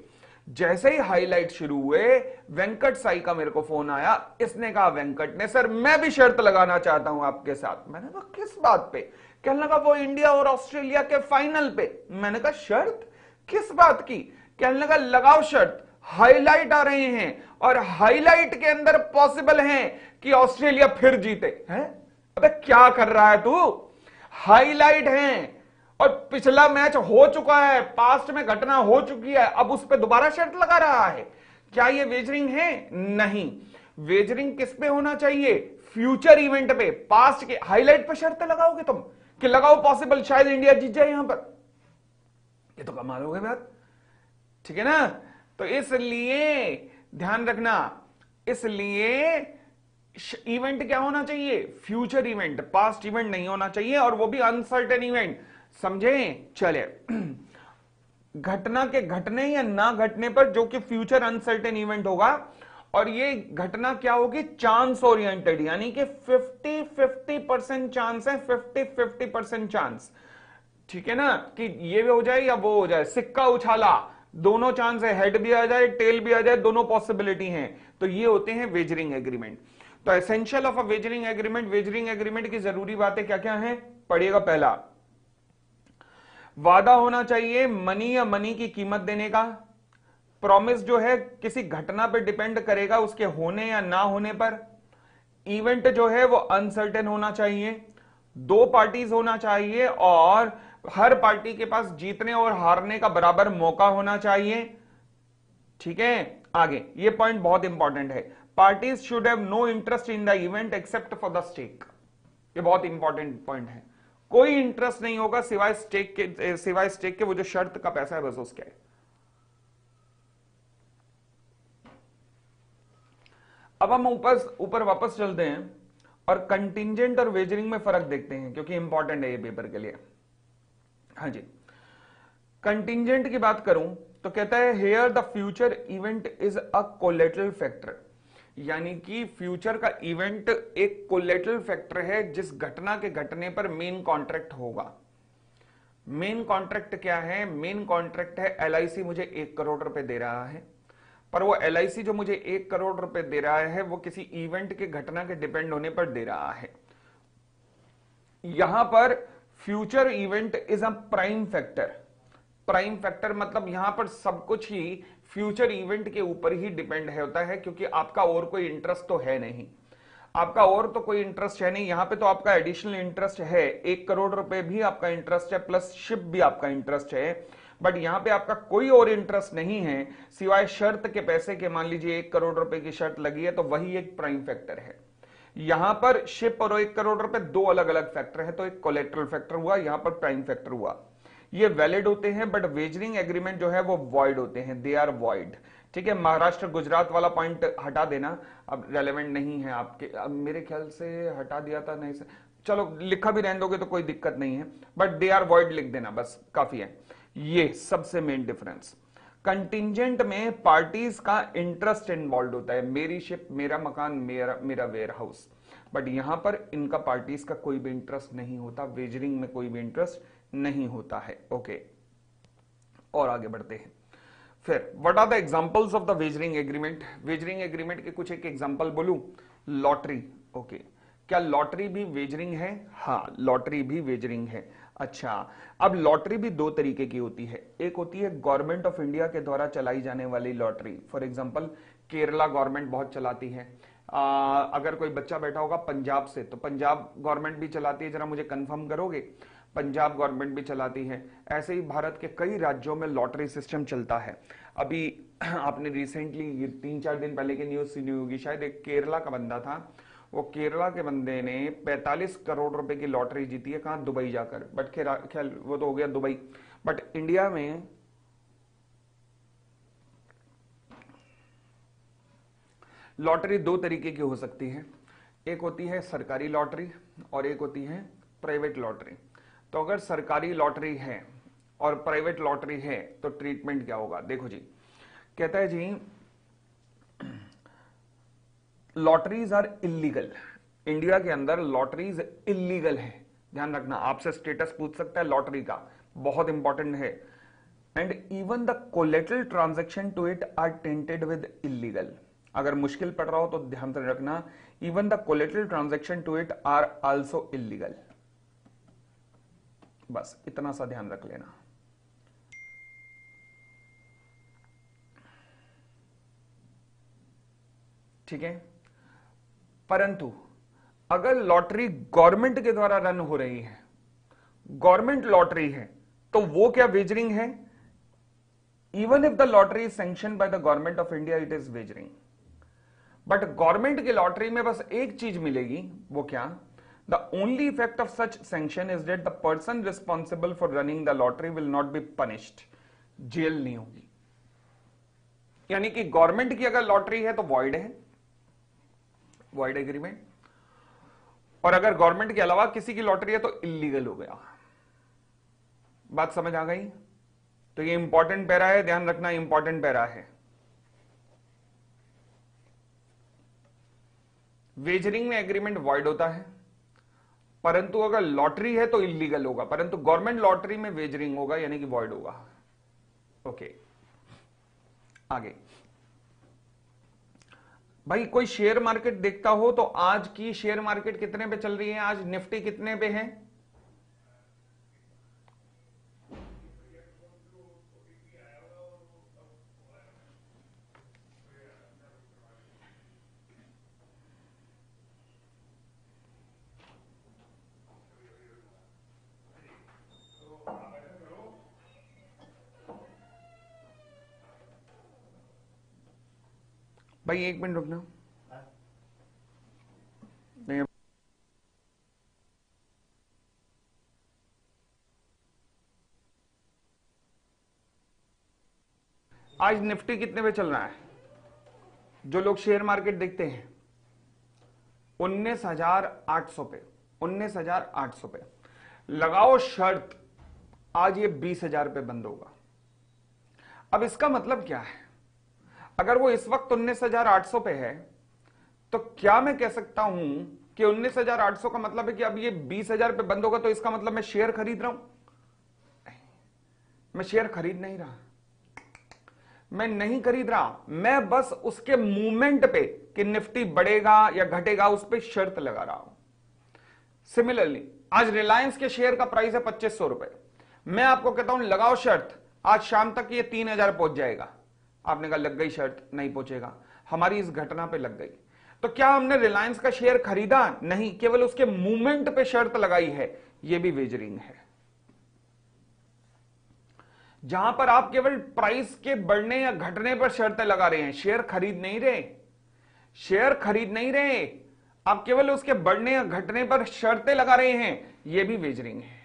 जैसे ही हाईलाइट शुरू हुए, वेंकट साई का मेरे को फोन आया। इसने कहा वेंकट ने, सर मैं भी शर्त लगाना चाहता हूं आपके साथ। मैंने कहा किस बात पे? कहने लगा वो इंडिया और ऑस्ट्रेलिया के फाइनल पे। मैंने कहा शर्त किस बात की? कहने लगा लगाओ शर्त, हाईलाइट आ रहे हैं और हाईलाइट के अंदर पॉसिबल है कि ऑस्ट्रेलिया फिर जीते। हैं? अबे क्या कर रहा है तू? हाईलाइट है और पिछला मैच हो चुका है, पास्ट में घटना हो चुकी है, अब उस पर दोबारा शर्त लगा रहा है। क्या ये वेजरिंग है? नहीं। वेजरिंग किस पे होना चाहिए? फ्यूचर इवेंट पे। पास्ट के हाईलाइट पे शर्त लगाओगे तुम कि लगाओ पॉसिबल शायद इंडिया जीत जाए यहां पर, ये तो कमाल हो गई बात। ठीक है ना। तो इसलिए ध्यान रखना, इसलिए इवेंट क्या होना चाहिए? फ्यूचर इवेंट, पास्ट इवेंट नहीं होना चाहिए, और वो भी अनसर्टेन इवेंट। समझे? चले, घटना के घटने या ना घटने पर, जो कि फ्यूचर अनसर्टेन इवेंट होगा, और ये घटना क्या होगी? चांस ओरिएंटेड, यानी कि 50-50% चांस है, 50-50% चांस। ठीक है ना, कि ये भी हो जाए या वो हो जाए। सिक्का उछाला, दोनों चांस है, हेड भी आ जाए टेल भी आ जाए, दोनों पॉसिबिलिटी हैं। तो ये होते हैं वेजरिंग एग्रीमेंट। तो essential of a wagering agreement, wagering agreement की जरूरी बातें क्या क्या हैं? पढ़िएगा। पहला, वादा होना चाहिए मनी या मनी की कीमत देने का। प्रॉमिस जो है किसी घटना पर डिपेंड करेगा, उसके होने या ना होने पर। इवेंट जो है वो अनसर्टेन होना चाहिए। 2 पार्टीज होना चाहिए और हर पार्टी के पास जीतने और हारने का बराबर मौका होना चाहिए। ठीक है, आगे ये पॉइंट बहुत इंपॉर्टेंट है। Parties should have no interest in the event except for the stake. ये बहुत इंपॉर्टेंट पॉइंट है। कोई इंटरेस्ट नहीं होगा सिवाय स्टेक के, वो जो शर्त का पैसा है बस उसके। अब हम ऊपर वापस चलते हैं और कंटिंजेंट और वेजरिंग में फर्क देखते हैं, क्योंकि इंपॉर्टेंट है ये पेपर के लिए। हाँ जी, कंटिंजेंट की बात करूं तो कहता है here the future event is a collateral factor, यानी कि फ्यूचर का इवेंट एक कोलेटरल फैक्टर है जिस घटना के घटने पर मेन कॉन्ट्रैक्ट होगा। मेन कॉन्ट्रैक्ट क्या है? मेन कॉन्ट्रैक्ट है LIC मुझे 1 करोड़ रुपए दे रहा है, पर वो LIC जो मुझे 1 करोड़ रुपए दे रहा है वो किसी इवेंट के घटना के डिपेंड होने पर दे रहा है। यहां पर future event is a prime factor. Prime factor मतलब यहां पर सब कुछ ही फ्यूचर इवेंट के ऊपर ही डिपेंड होता है, क्योंकि आपका और कोई इंटरेस्ट तो है नहीं। आपका और तो कोई इंटरेस्ट है नहीं। यहां पे तो आपका एडिशनल इंटरेस्ट है, 1 करोड़ रुपए भी आपका इंटरेस्ट है, प्लस शिप भी आपका इंटरेस्ट है। बट यहां पे आपका कोई और इंटरेस्ट नहीं है सिवाय शर्त के पैसे के। मान लीजिए 1 करोड़ रुपए की शर्त लगी है, तो वही एक प्राइम फैक्टर है। यहां पर शिप और 1 करोड़ रुपए 2 अलग अलग फैक्टर है, तो एक कोलेटरल फैक्टर हुआ, यहां पर प्राइम फैक्टर हुआ। ये वैलिड होते हैं, बट वेजरिंग एग्रीमेंट जो है वो वॉइड होते हैं, दे आर वॉइड। ठीक है, महाराष्ट्र गुजरात वाला पॉइंट हटा देना, अब रेलेवेंट नहीं है आपके। अब मेरे ख्याल से हटा दिया था, नहीं से चलो लिखा भी रहने दोगे तो कोई दिक्कत नहीं है, बट दे आर वॉइड लिख देना बस काफी है। ये सबसे मेन डिफरेंस। कंटिंजेंट में पार्टीज का इंटरेस्ट इन्वॉल्व होता है, मेरी शिप, मेरा मकान, मेरा वेयर हाउस। बट यहां पर इनका पार्टीज का कोई भी इंटरेस्ट नहीं होता, वेजरिंग में कोई भी इंटरेस्ट नहीं होता है। ओके, और आगे बढ़ते हैं। फिर what are the examples of the wagering agreement? Wagering agreement के कुछ एक एग्जांपल बोलूं? लॉटरी, ओके, क्या लॉटरी भी वेजरिंग है? हाँ, लॉटरी भी वेजरिंग है। अच्छा, अब लॉटरी भी दो तरीके की होती है। एक होती है गवर्नमेंट ऑफ इंडिया के द्वारा चलाई जाने वाली lottery, for example Kerala government बहुत चलाती है। अगर कोई बच्चा बैठा होगा पंजाब से, तो पंजाब गवर्नमेंट भी चलाती है, जरा मुझे कंफर्म करोगे? पंजाब गवर्नमेंट भी चलाती है। ऐसे ही भारत के कई राज्यों में लॉटरी सिस्टम चलता है। अभी आपने रिसेंटली 3-4 दिन पहले की न्यूज सुनी होगी शायद, एक केरला का बंदा था, वो केरला के बंदे ने 45 करोड़ रुपए की लॉटरी जीती है। कहां? दुबई जाकर। बट खैर वो तो हो गया दुबई। बट इंडिया में लॉटरी दो तरीके की हो सकती है। एक होती है सरकारी लॉटरी और एक होती है प्राइवेट लॉटरी। तो अगर सरकारी लॉटरी है और प्राइवेट लॉटरी है तो ट्रीटमेंट क्या होगा? देखो जी, कहता है जी लॉटरीज आर इलीगल। इंडिया के अंदर लॉटरीज इलीगल है, ध्यान रखना। आपसे स्टेटस पूछ सकता है लॉटरी का, बहुत इंपॉर्टेंट है। And even the collateral transaction to it are tainted with illegal. अगर मुश्किल पड़ रहा हो तो ध्यान से रखना, even the collateral transaction to it are also illegal. बस इतना सा ध्यान रख लेना। ठीक है, परंतु अगर लॉटरी गवर्नमेंट के द्वारा रन हो रही है, गवर्नमेंट लॉटरी है, तो वो क्या वेजरिंग है? Even if the lottery is sanction by the government of India, it is wagering. But government की लॉटरी में बस एक चीज मिलेगी, वो क्या? The only effect of such sanction is that the person responsible for running the lottery will not be punished. Jail नहीं होगी। यानी कि गवर्नमेंट की अगर लॉटरी है तो वॉइड है, वॉइड एग्रीमेंट। और अगर गवर्नमेंट के अलावा किसी की लॉटरी है तो इलीगल हो गया। बात समझ आ गई? तो ये इंपॉर्टेंट पैरा है, ध्यान रखना, इंपॉर्टेंट पैरा है। वेजरिंग में एग्रीमेंट वॉइड होता है, परंतु अगर लॉटरी है तो इलीगल होगा, परंतु गवर्नमेंट लॉटरी में वेजरिंग होगा, यानी कि वॉइड होगा। ओके, आगे भाई, कोई शेयर मार्केट देखता हो तो आज की शेयर मार्केट कितने पे चल रही है? आज निफ्टी कितने पे है? भाई एक मिनट रुकना। नहीं, आज निफ्टी कितने पे चल रहा है? जो लोग शेयर मार्केट देखते हैं, 19,800 पे, 19,800 पे। लगाओ शर्त, आज ये 20,000 पे बंद होगा। अब इसका मतलब क्या है? अगर वो इस वक्त 19,800 पे है, तो क्या मैं कह सकता हूं कि 19,800 का मतलब है कि अब ये 20,000 पे बंद होगा, तो इसका मतलब मैं शेयर खरीद रहा हूं? मैं शेयर खरीद नहीं रहा, मैं नहीं खरीद रहा, मैं बस उसके मूवमेंट पे कि निफ्टी बढ़ेगा या घटेगा उस पर शर्त लगा रहा हूं। सिमिलरली आज रिलायंस के शेयर का प्राइस है 2500 रुपए, मैं आपको कहता हूं लगाओ शर्त, आज शाम तक ये 3,000 पहुंच जाएगा। आपने कहा लग गई शर्त, नहीं पहुंचेगा। हमारी इस घटना पे लग गई, तो क्या हमने रिलायंस का शेयर खरीदा? नहीं, केवल उसके मूवमेंट पे शर्त लगाई है, यह भी वेजरिंग है। जहां पर आप केवल प्राइस के बढ़ने या घटने पर शर्तें लगा रहे हैं, शेयर खरीद नहीं रहे, शेयर खरीद नहीं रहे, आप केवल उसके बढ़ने या घटने पर शर्तें लगा रहे हैं, यह भी वेजरिंग है।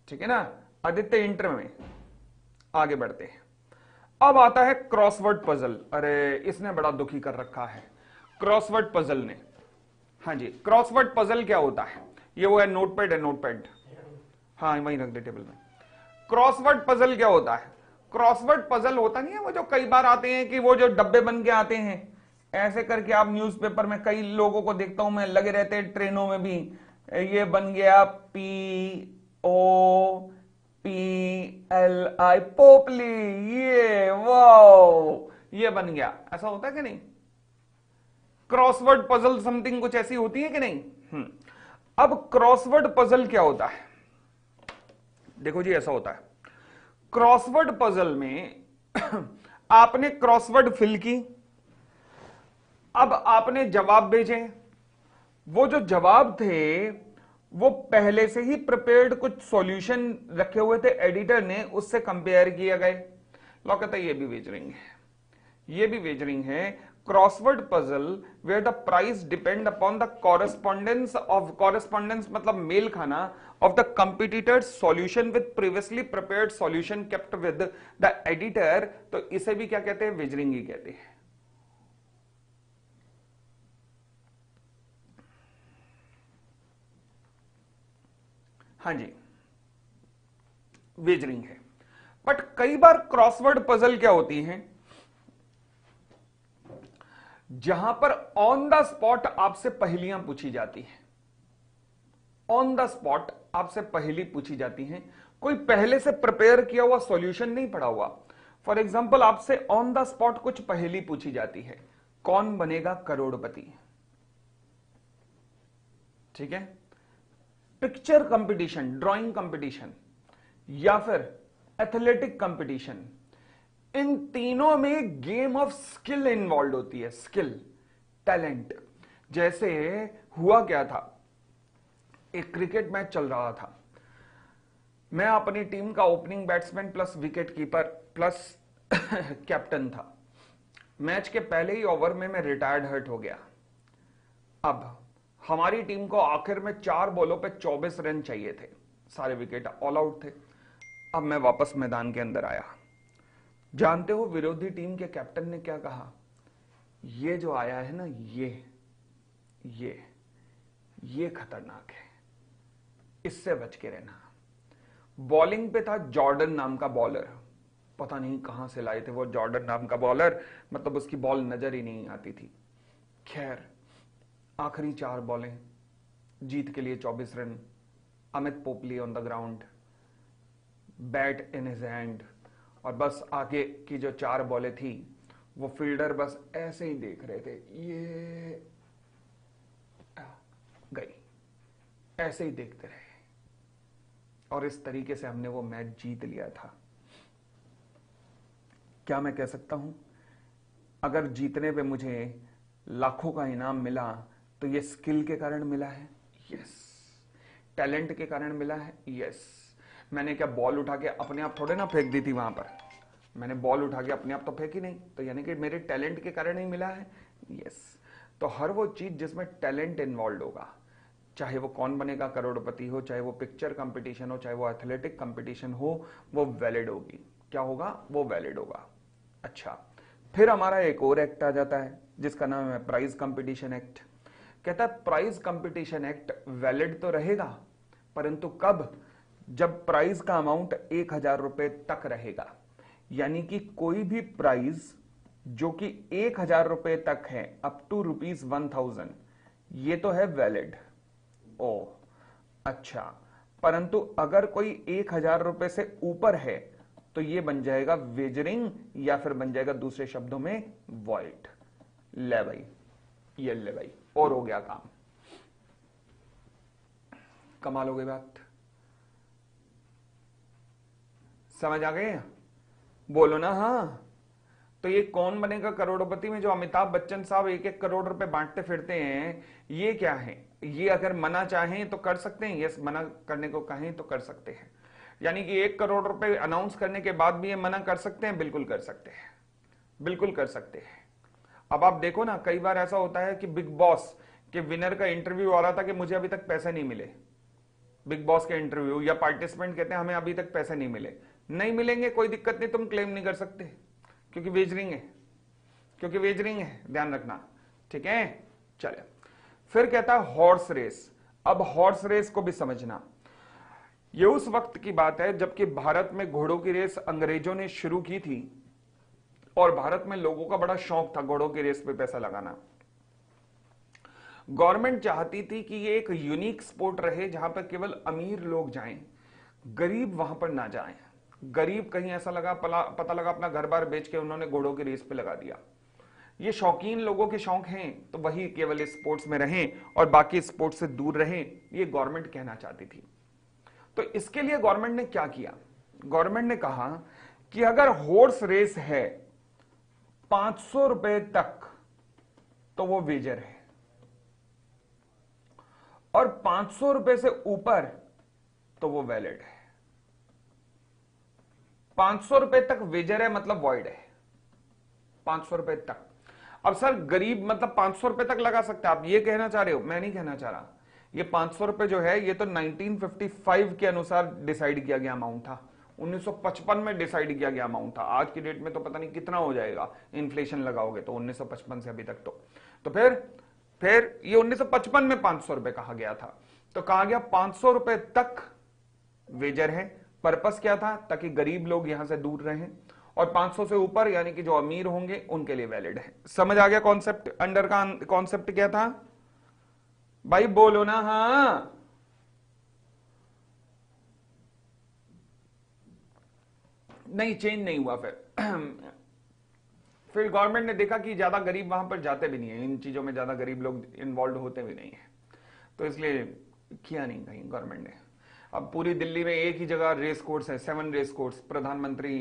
ठीक है ना? आदित्य इंटर में आगे बढ़ते हैं। अब आता है क्रॉसवर्ड पजल। अरे इसने बड़ा दुखी कर रखा है क्रॉसवर्ड पजल ने। हाँ जी, क्रॉसवर्ड पजल क्या होता है? ये वो है नोटपैड, है नोटपैड, हाँ वहीं रख दे टेबल में। क्रॉसवर्ड पजल क्या होता है? क्रॉसवर्ड पजल होता नहीं है वो जो कई बार आते हैं कि वो जो डब्बे बन के आते हैं ऐसे करके, आप न्यूज़पेपर में कई लोगों को देखता हूं मैं, लगे रहते हैं ट्रेनों में भी, ये बन गया POP एल आई पोपली, ये वाओ, ये बन गया। ऐसा होता है कि नहीं? क्रॉसवर्ड पजल समथिंग कुछ ऐसी होती है कि नहीं? अब क्रॉसवर्ड पजल क्या होता है? देखो जी, ऐसा होता है क्रॉसवर्ड पजल में आपने क्रॉसवर्ड फिल की, अब आपने जवाब भेजे। वो जो जवाब थे वो पहले से ही प्रिपेयर्ड कुछ सॉल्यूशन रखे हुए थे एडिटर ने, उससे कंपेयर किया गए। लॉ कहता है ये भी वेजरिंग है, ये भी वेजरिंग है। Crossword puzzle where the prize depend upon the correspondence मतलब मेल खाना of the competitors solution with previously prepared solution kept with the editor, तो इसे भी क्या कहते हैं? वेजरिंग ही कहते हैं। हाँ जी, वेजरिंग है। बट कई बार क्रॉसवर्ड पजल क्या होती हैं, जहां पर ऑन द स्पॉट आपसे पहेलियां पूछी जाती हैं। ऑन द स्पॉट आपसे पहेली पूछी जाती हैं, कोई पहले से प्रिपेयर किया हुआ सॉल्यूशन नहीं पड़ा हुआ। फॉर एग्जाम्पल आपसे ऑन द स्पॉट कुछ पहेली पूछी जाती है, कौन बनेगा करोड़पति, ठीक है, पिक्चर कंपटीशन, ड्राइंग कंपटीशन, या फिर एथलेटिक कंपटीशन, इन तीनों में गेम ऑफ स्किल इन्वॉल्व होती है, स्किल, टैलेंट। जैसे हुआ क्या था, एक क्रिकेट मैच चल रहा था, मैं अपनी टीम का opening batsman plus wicket keeper plus captain था। मैच के पहले ही ओवर में मैं रिटायर्ड हर्ट हो गया। अब हमारी टीम को आखिर में 4 बॉलों पे 24 रन चाहिए थे, सारे विकेट ऑल आउट थे। अब मैं वापस मैदान के अंदर आया। जानते हो विरोधी टीम के कैप्टन ने क्या कहा? ये जो आया है ना, ये खतरनाक है, इससे बच के रहना। बॉलिंग पे था जॉर्डन नाम का बॉलर, पता नहीं कहां से लाए थे वो जॉर्डन नाम का बॉलर, मतलब उसकी बॉल नजर ही नहीं आती थी। खैर, आखिरी 4 बॉलें, जीत के लिए 24 run. Amit Popli on the ground, bat in his hand, और बस आगे की जो 4 बॉलें थी वो फील्डर बस ऐसे ही देख रहे थे, ये गई, ऐसे ही देखते रहे, और इस तरीके से हमने वो मैच जीत लिया था। क्या मैं कह सकता हूं, अगर जीतने पे मुझे लाखों का इनाम मिला तो ये स्किल के कारण मिला है? यस। टैलेंट के कारण मिला है? यस। मैंने क्या बॉल उठा के अपने आप थोड़े ना फेंक दी थी वहां पर, मैंने बॉल उठा के अपने आप तो फेंकी नहीं, तो यानी कि मेरे टैलेंट के कारण ही मिला है? यस। तो हर वो चीज जिसमें टैलेंट इन्वॉल्व होगा, चाहे वो कौन बनेगा करोड़पति हो, चाहे वो पिक्चर कंपटीशन हो, चाहे वो एथलेटिक कंपटीशन हो, वो वैलिड होगी। क्या होगा? वो वैलिड होगा। अच्छा, फिर हमारा एक और एक्ट आ जाता है जिसका नाम है प्राइज कंपटीशन एक्ट। कहता है प्राइज कंपटीशन एक्ट वैलिड तो रहेगा, परंतु कब? जब प्राइज का अमाउंट 1000 रुपए तक रहेगा। यानी कि कोई भी प्राइज जो कि 1000 रुपए तक है, अप टू ₹1000, ये तो है वैलिड। ओ अच्छा, परंतु अगर कोई 1000 रुपए से ऊपर है तो ये बन जाएगा वेजरिंग, या फिर बन जाएगा दूसरे शब्दों में वॉइड। ले भाई, ये ले भाई, और हो गया काम। कमाल हो गई बात, समझ आ गए? बोलो ना हाँ। तो ये कौन बनेगा करोड़पति में जो अमिताभ बच्चन साहब 1-1 करोड़ रुपए बांटते फिरते हैं, ये क्या है? ये अगर मना चाहें तो कर सकते हैं, यस, मना करने को कहें तो कर सकते हैं। यानी कि 1 करोड़ रुपए अनाउंस करने के बाद भी ये मना कर सकते हैं? बिल्कुल कर सकते हैं, बिल्कुल कर सकते हैं। अब आप देखो ना, कई बार ऐसा होता है कि बिग बॉस के विनर का इंटरव्यू आ रहा था कि मुझे अभी तक पैसे नहीं मिले। बिग बॉस के इंटरव्यू या पार्टिसिपेंट कहते हैं हमें अभी तक पैसे नहीं मिले। नहीं मिलेंगे, कोई दिक्कत नहीं, तुम क्लेम नहीं कर सकते, क्योंकि वेजरिंग है, क्योंकि वेजरिंग है, ध्यान रखना, ठीक है। चले, फिर कहता है हॉर्स रेस। अब हॉर्स रेस को भी समझना, ये उस वक्त की बात है जबकि भारत में घोड़ों की रेस अंग्रेजों ने शुरू की थी, और भारत में लोगों का बड़ा शौक था घोड़ों की रेस पे पैसा लगाना। गवर्नमेंट चाहती थी कि ये एक यूनिक स्पोर्ट रहे जहां पर केवल अमीर लोग जाएं, गरीब वहां पर ना जाएं। गरीब कहीं ऐसा लगा पता लगा अपना घर बार बेच के उन्होंने घोड़ों की रेस पे लगा दिया। ये शौकीन लोगों के शौक हैं तो वही केवल स्पोर्ट्स में रहें और बाकी स्पोर्ट्स से दूर रहें, ये गवर्नमेंट कहना चाहती थी। तो इसके लिए गवर्नमेंट ने क्या किया, गवर्नमेंट ने कहा कि अगर हॉर्स रेस है 500 रुपए तक तो वो वेजर है, और 500 रुपए से ऊपर तो वो वैलिड है। 500 रुपए तक वेजर है मतलब वॉइड है, 500 रुपए तक। अब सर गरीब मतलब 500 रुपए तक लगा सकते हैं, आप ये कहना चाह रहे हो? मैं नहीं कहना चाह रहा। ये 500 रुपए जो है ये तो 1955 के अनुसार डिसाइड किया गया अमाउंट था, 1955 में डिसाइड किया गया अमाउंट था। आज की डेट में तो पता नहीं कितना हो जाएगा, इन्फ्लेशन लगाओगे तो 1955 से अभी तक तो फिर ये 1955 में 500 रुपए कहा गया था। तो कहा गया 500 रुपए तक वेजर है। पर्पस क्या था? ताकि गरीब लोग यहां से दूर रहें, और 500 से ऊपर यानी कि जो अमीर होंगे उनके लिए वैलिड है। समझ आ गया कॉन्सेप्ट? अंडर का कॉन्सेप्ट क्या था भाई, बोलो ना। हाँ, नहीं चेंज नहीं हुआ। फिर गवर्नमेंट ने देखा कि ज्यादा गरीब वहां पर जाते भी नहीं है, इन चीजों में ज्यादा गरीब लोग इन्वॉल्व होते भी नहीं है, तो इसलिए किया नहीं कहीं गवर्नमेंट ने। अब पूरी दिल्ली में एक ही जगह रेस कोर्स है, 7 रेस कोर्स, प्रधानमंत्री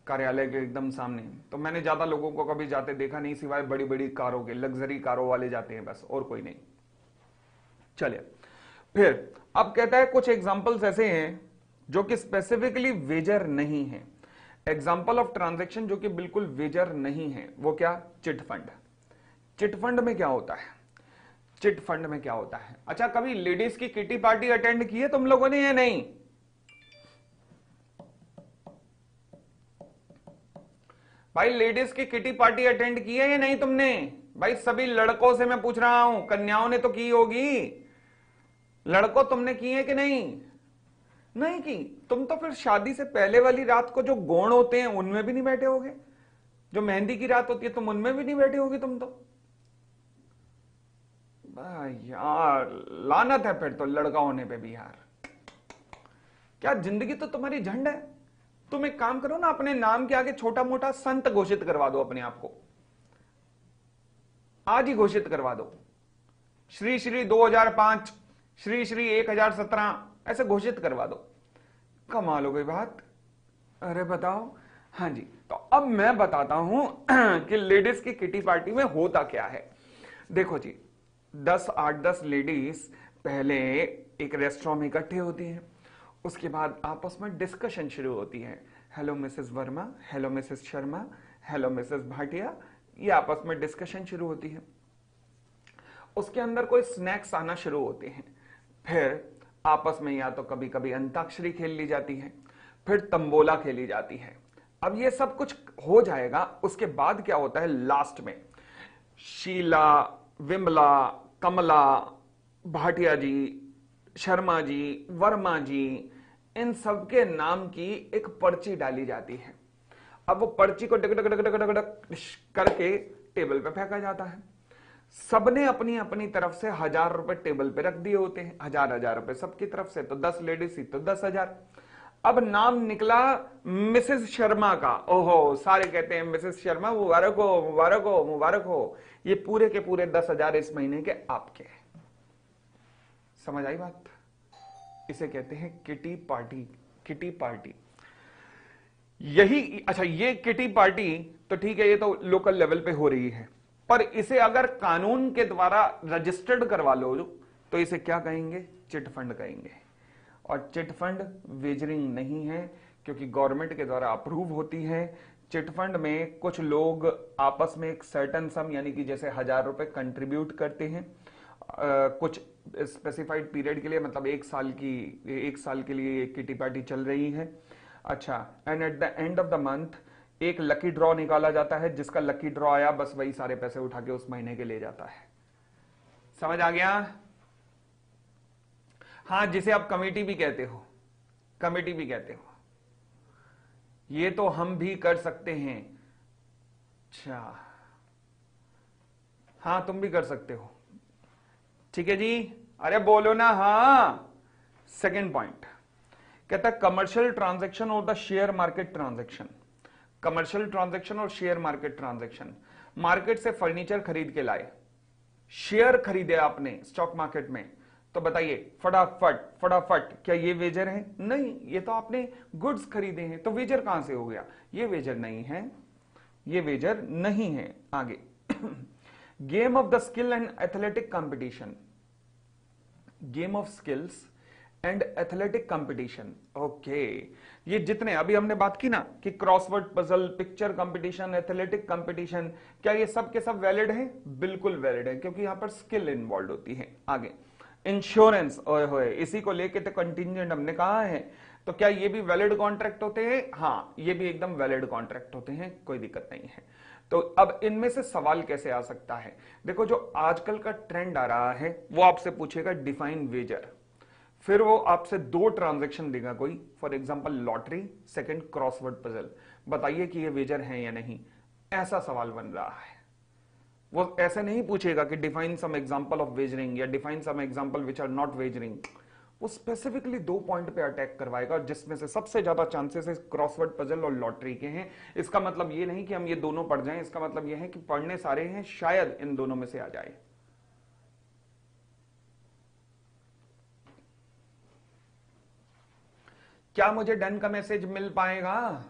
कार्यालय के एकदम सामने। तो मैंने ज्यादा लोगों को कभी जाते देखा नहीं, सिवाय बड़ी बड़ी कारों के, लग्जरी कारों वाले जाते हैं बस, और कोई नहीं। चलिए फिर अब कहता है कुछ एग्जांपल्स ऐसे हैं जो कि स्पेसिफिकली वेजर नहीं है। एग्जाम्पल ऑफ ट्रांजैक्शन जो कि बिल्कुल वेजर नहीं है, वो क्या? Chit fund. चिट फंड में क्या होता है? चिट फंड में क्या होता है? अच्छा, कभी लेडीज की किटी पार्टी अटेंड की है तुम लोगों ने या नहीं? भाई लेडीज की किटी पार्टी अटेंड की है या नहीं तुमने? भाई सभी लड़कों से मैं पूछ रहा हूं, कन्याओं ने तो की होगी, लड़कों तुमने की है कि नहीं? नहीं की। तुम तो फिर शादी से पहले वाली रात को जो गौण होते हैं उनमें भी नहीं बैठे होगे, जो मेहंदी की रात होती है तुम उनमें भी नहीं बैठे होगे तुम तो। यार लानत है फिर तो लड़का होने पे भी यार। क्या जिंदगी तो तुम्हारी झंड है। तुम एक काम करो ना, अपने नाम के आगे छोटा मोटा संत घोषित करवा दो अपने आप को, आज ही घोषित करवा दो। श्री श्री 2005, श्री श्री 1017, ऐसे घोषित करवा दो। कमाल हो गई बात। अरे बताओ। हाँ जी, तो अब मैं बताता हूं कि लेडीज की किटी पार्टी में होता क्या है। देखो जी, 8-10 लेडीज पहले एक रेस्टोरेंट में इकट्ठे होती हैं, उसके बाद आपस में डिस्कशन शुरू होती है। Hello Mrs Verma, hello Mrs Sharma, hello Mrs Bhatia, ये आपस में डिस्कशन शुरू होती है। उसके अंदर कोई स्नैक्स आना शुरू होते हैं, फिर आपस में या तो कभी कभी अंताक्षरी खेल ली जाती है, फिर तंबोला खेली जाती है। अब ये सब कुछ हो जाएगा, उसके बाद क्या होता है लास्ट में, शीला, विमला, कमला, भाटिया जी, शर्मा जी, वर्मा जी, इन सबके नाम की एक पर्ची डाली जाती है। अब वो पर्ची को duck duck duck duck duck duck करके टेबल पे फेंका जाता है। सबने अपनी अपनी तरफ से 1000 रुपए टेबल पे रख दिए होते हैं, 1000 रुपए सबकी तरफ से, तो 10 लेडीज थी तो 10,000। अब नाम निकला मिसेस शर्मा का। ओहो, सारे कहते हैं मिसेस शर्मा मुबारक हो, मुबारक हो, मुबारक हो। ये पूरे के पूरे 10,000 इस महीने के आपके। समझ आई बात? इसे कहते हैं किटी पार्टी। किटी पार्टी यही। अच्छा, ये किटी पार्टी तो ठीक है, ये तो लोकल लेवल पे हो रही है, पर इसे अगर कानून के द्वारा रजिस्टर्ड करवा लो तो इसे क्या कहेंगे? चिट फंड कहेंगे। और चिट फंड वेजरिंग नहीं है, क्योंकि गवर्नमेंट के द्वारा अप्रूव होती है। चिट फंड में कुछ लोग आपस में एक सर्टन सम, यानी कि जैसे 1000 रुपए कंट्रीब्यूट करते हैं कुछ स्पेसिफाइड पीरियड के लिए, मतलब एक साल के लिए एक किटी पार्टी चल रही है। अच्छा, and at the end of the month एक लकी ड्रॉ निकाला जाता है, जिसका लकी ड्रॉ आया बस वही सारे पैसे उठा के उस महीने के ले जाता है। समझ आ गया? हाँ, जिसे आप कमेटी भी कहते हो, कमेटी भी कहते हो, ये तो हम भी कर सकते हैं। अच्छा, हाँ तुम भी कर सकते हो, ठीक है जी। अरे बोलो ना। हाँ, सेकंड पॉइंट कहता है कमर्शियल ट्रांजैक्शन और the share market transaction. Commercial transaction और शेयर मार्केट ट्रांजैक्शन, मार्केट से फर्नीचर खरीद के लाए, शेयर खरीदे आपने स्टॉक मार्केट में, तो बताइए फटाफट फटाफट, क्या ये वेजर है? नहीं, ये तो आपने गुड्स खरीदे हैं, तो वेजर कहां से हो गया? ये वेजर नहीं है, ये वेजर नहीं है। आगे game of the skill and athletic competition, game of skills and athletic competition. Okay, ये जितने अभी हमने बात की ना कि crossword puzzle, picture competition, athletic competition, क्या ये सब के सब वैलिड हैं? बिल्कुल वैलिड है, क्योंकि यहां पर स्किल इन्वॉल्व होती है। आगे इंश्योरेंस, ओए होए, इसी को लेके तो कंटिंजेंट हमने कहा है, तो क्या ये भी वैलिड कॉन्ट्रैक्ट होते हैं? हाँ, ये भी एकदम वैलिड कॉन्ट्रैक्ट होते हैं, कोई दिक्कत नहीं है। तो अब इनमें से सवाल कैसे आ सकता है? देखो, जो आजकल का ट्रेंड आ रहा है वो आपसे पूछेगा डिफाइन वेजर, फिर वो आपसे दो ट्रांजैक्शन देगा कोई, for example lottery, second crossword puzzle, बताइए कि ये वेजर है या नहीं, ऐसा सवाल बन रहा है। वो ऐसे नहीं पूछेगा कि define some example of wagering या define some example which are not wagering, वो स्पेसिफिकली दो पॉइंट पे अटैक करवाएगा, जिसमें से सबसे ज्यादा चांसेस क्रॉसवर्ड पजल और लॉटरी के हैं। इसका मतलब ये नहीं कि हम ये दोनों पढ़ जाएं, इसका मतलब ये है कि पढ़ने सारे हैं, शायद इन दोनों में से आ जाए। क्या मुझे डन का मैसेज मिल पाएगा?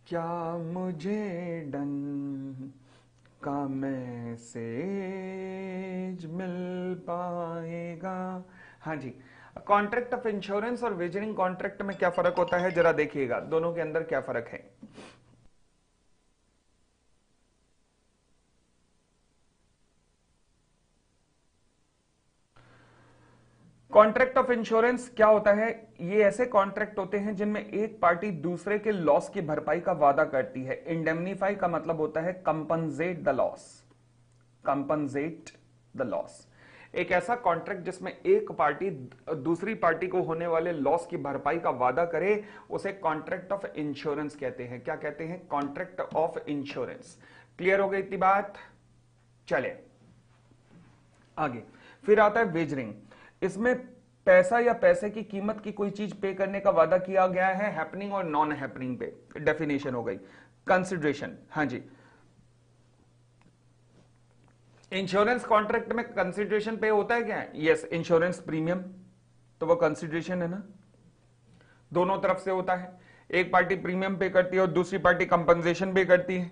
क्या मुझे डन का मैसेज मिल पाएगा? हाँ जी। कॉन्ट्रैक्ट ऑफ इंश्योरेंस और वेजरिंग कॉन्ट्रैक्ट में क्या फर्क होता है, जरा देखिएगा, दोनों के अंदर क्या फर्क है। कॉन्ट्रैक्ट ऑफ इंश्योरेंस क्या होता है? ये ऐसे कॉन्ट्रैक्ट होते हैं जिनमें एक पार्टी दूसरे के लॉस की भरपाई का वादा करती है। इंडेमनीफाई का मतलब होता है compensate the loss, compensate the loss. एक ऐसा कॉन्ट्रैक्ट जिसमें एक पार्टी दूसरी पार्टी को होने वाले लॉस की भरपाई का वादा करे, उसे कॉन्ट्रैक्ट ऑफ इंश्योरेंस कहते हैं। क्या कहते हैं? Contract of insurance. क्लियर हो गई इतनी बात? चले आगे। फिर आता है वेजरिंग। इसमें पैसा या पैसे की कीमत की कोई चीज पे करने का वादा किया गया है, हैपनिंग और नॉन हैपनिंग पे। डेफिनेशन हो गई। कंसिडरेशन, हाँ जी, इंश्योरेंस कॉन्ट्रैक्ट में कंसिडरेशन पे होता है क्या? यस, इंश्योरेंस प्रीमियम, तो वो कंसिडरेशन है ना, दोनों तरफ से होता है। एक पार्टी प्रीमियम पे करती है और दूसरी पार्टी कंपनसेशन पे करती है।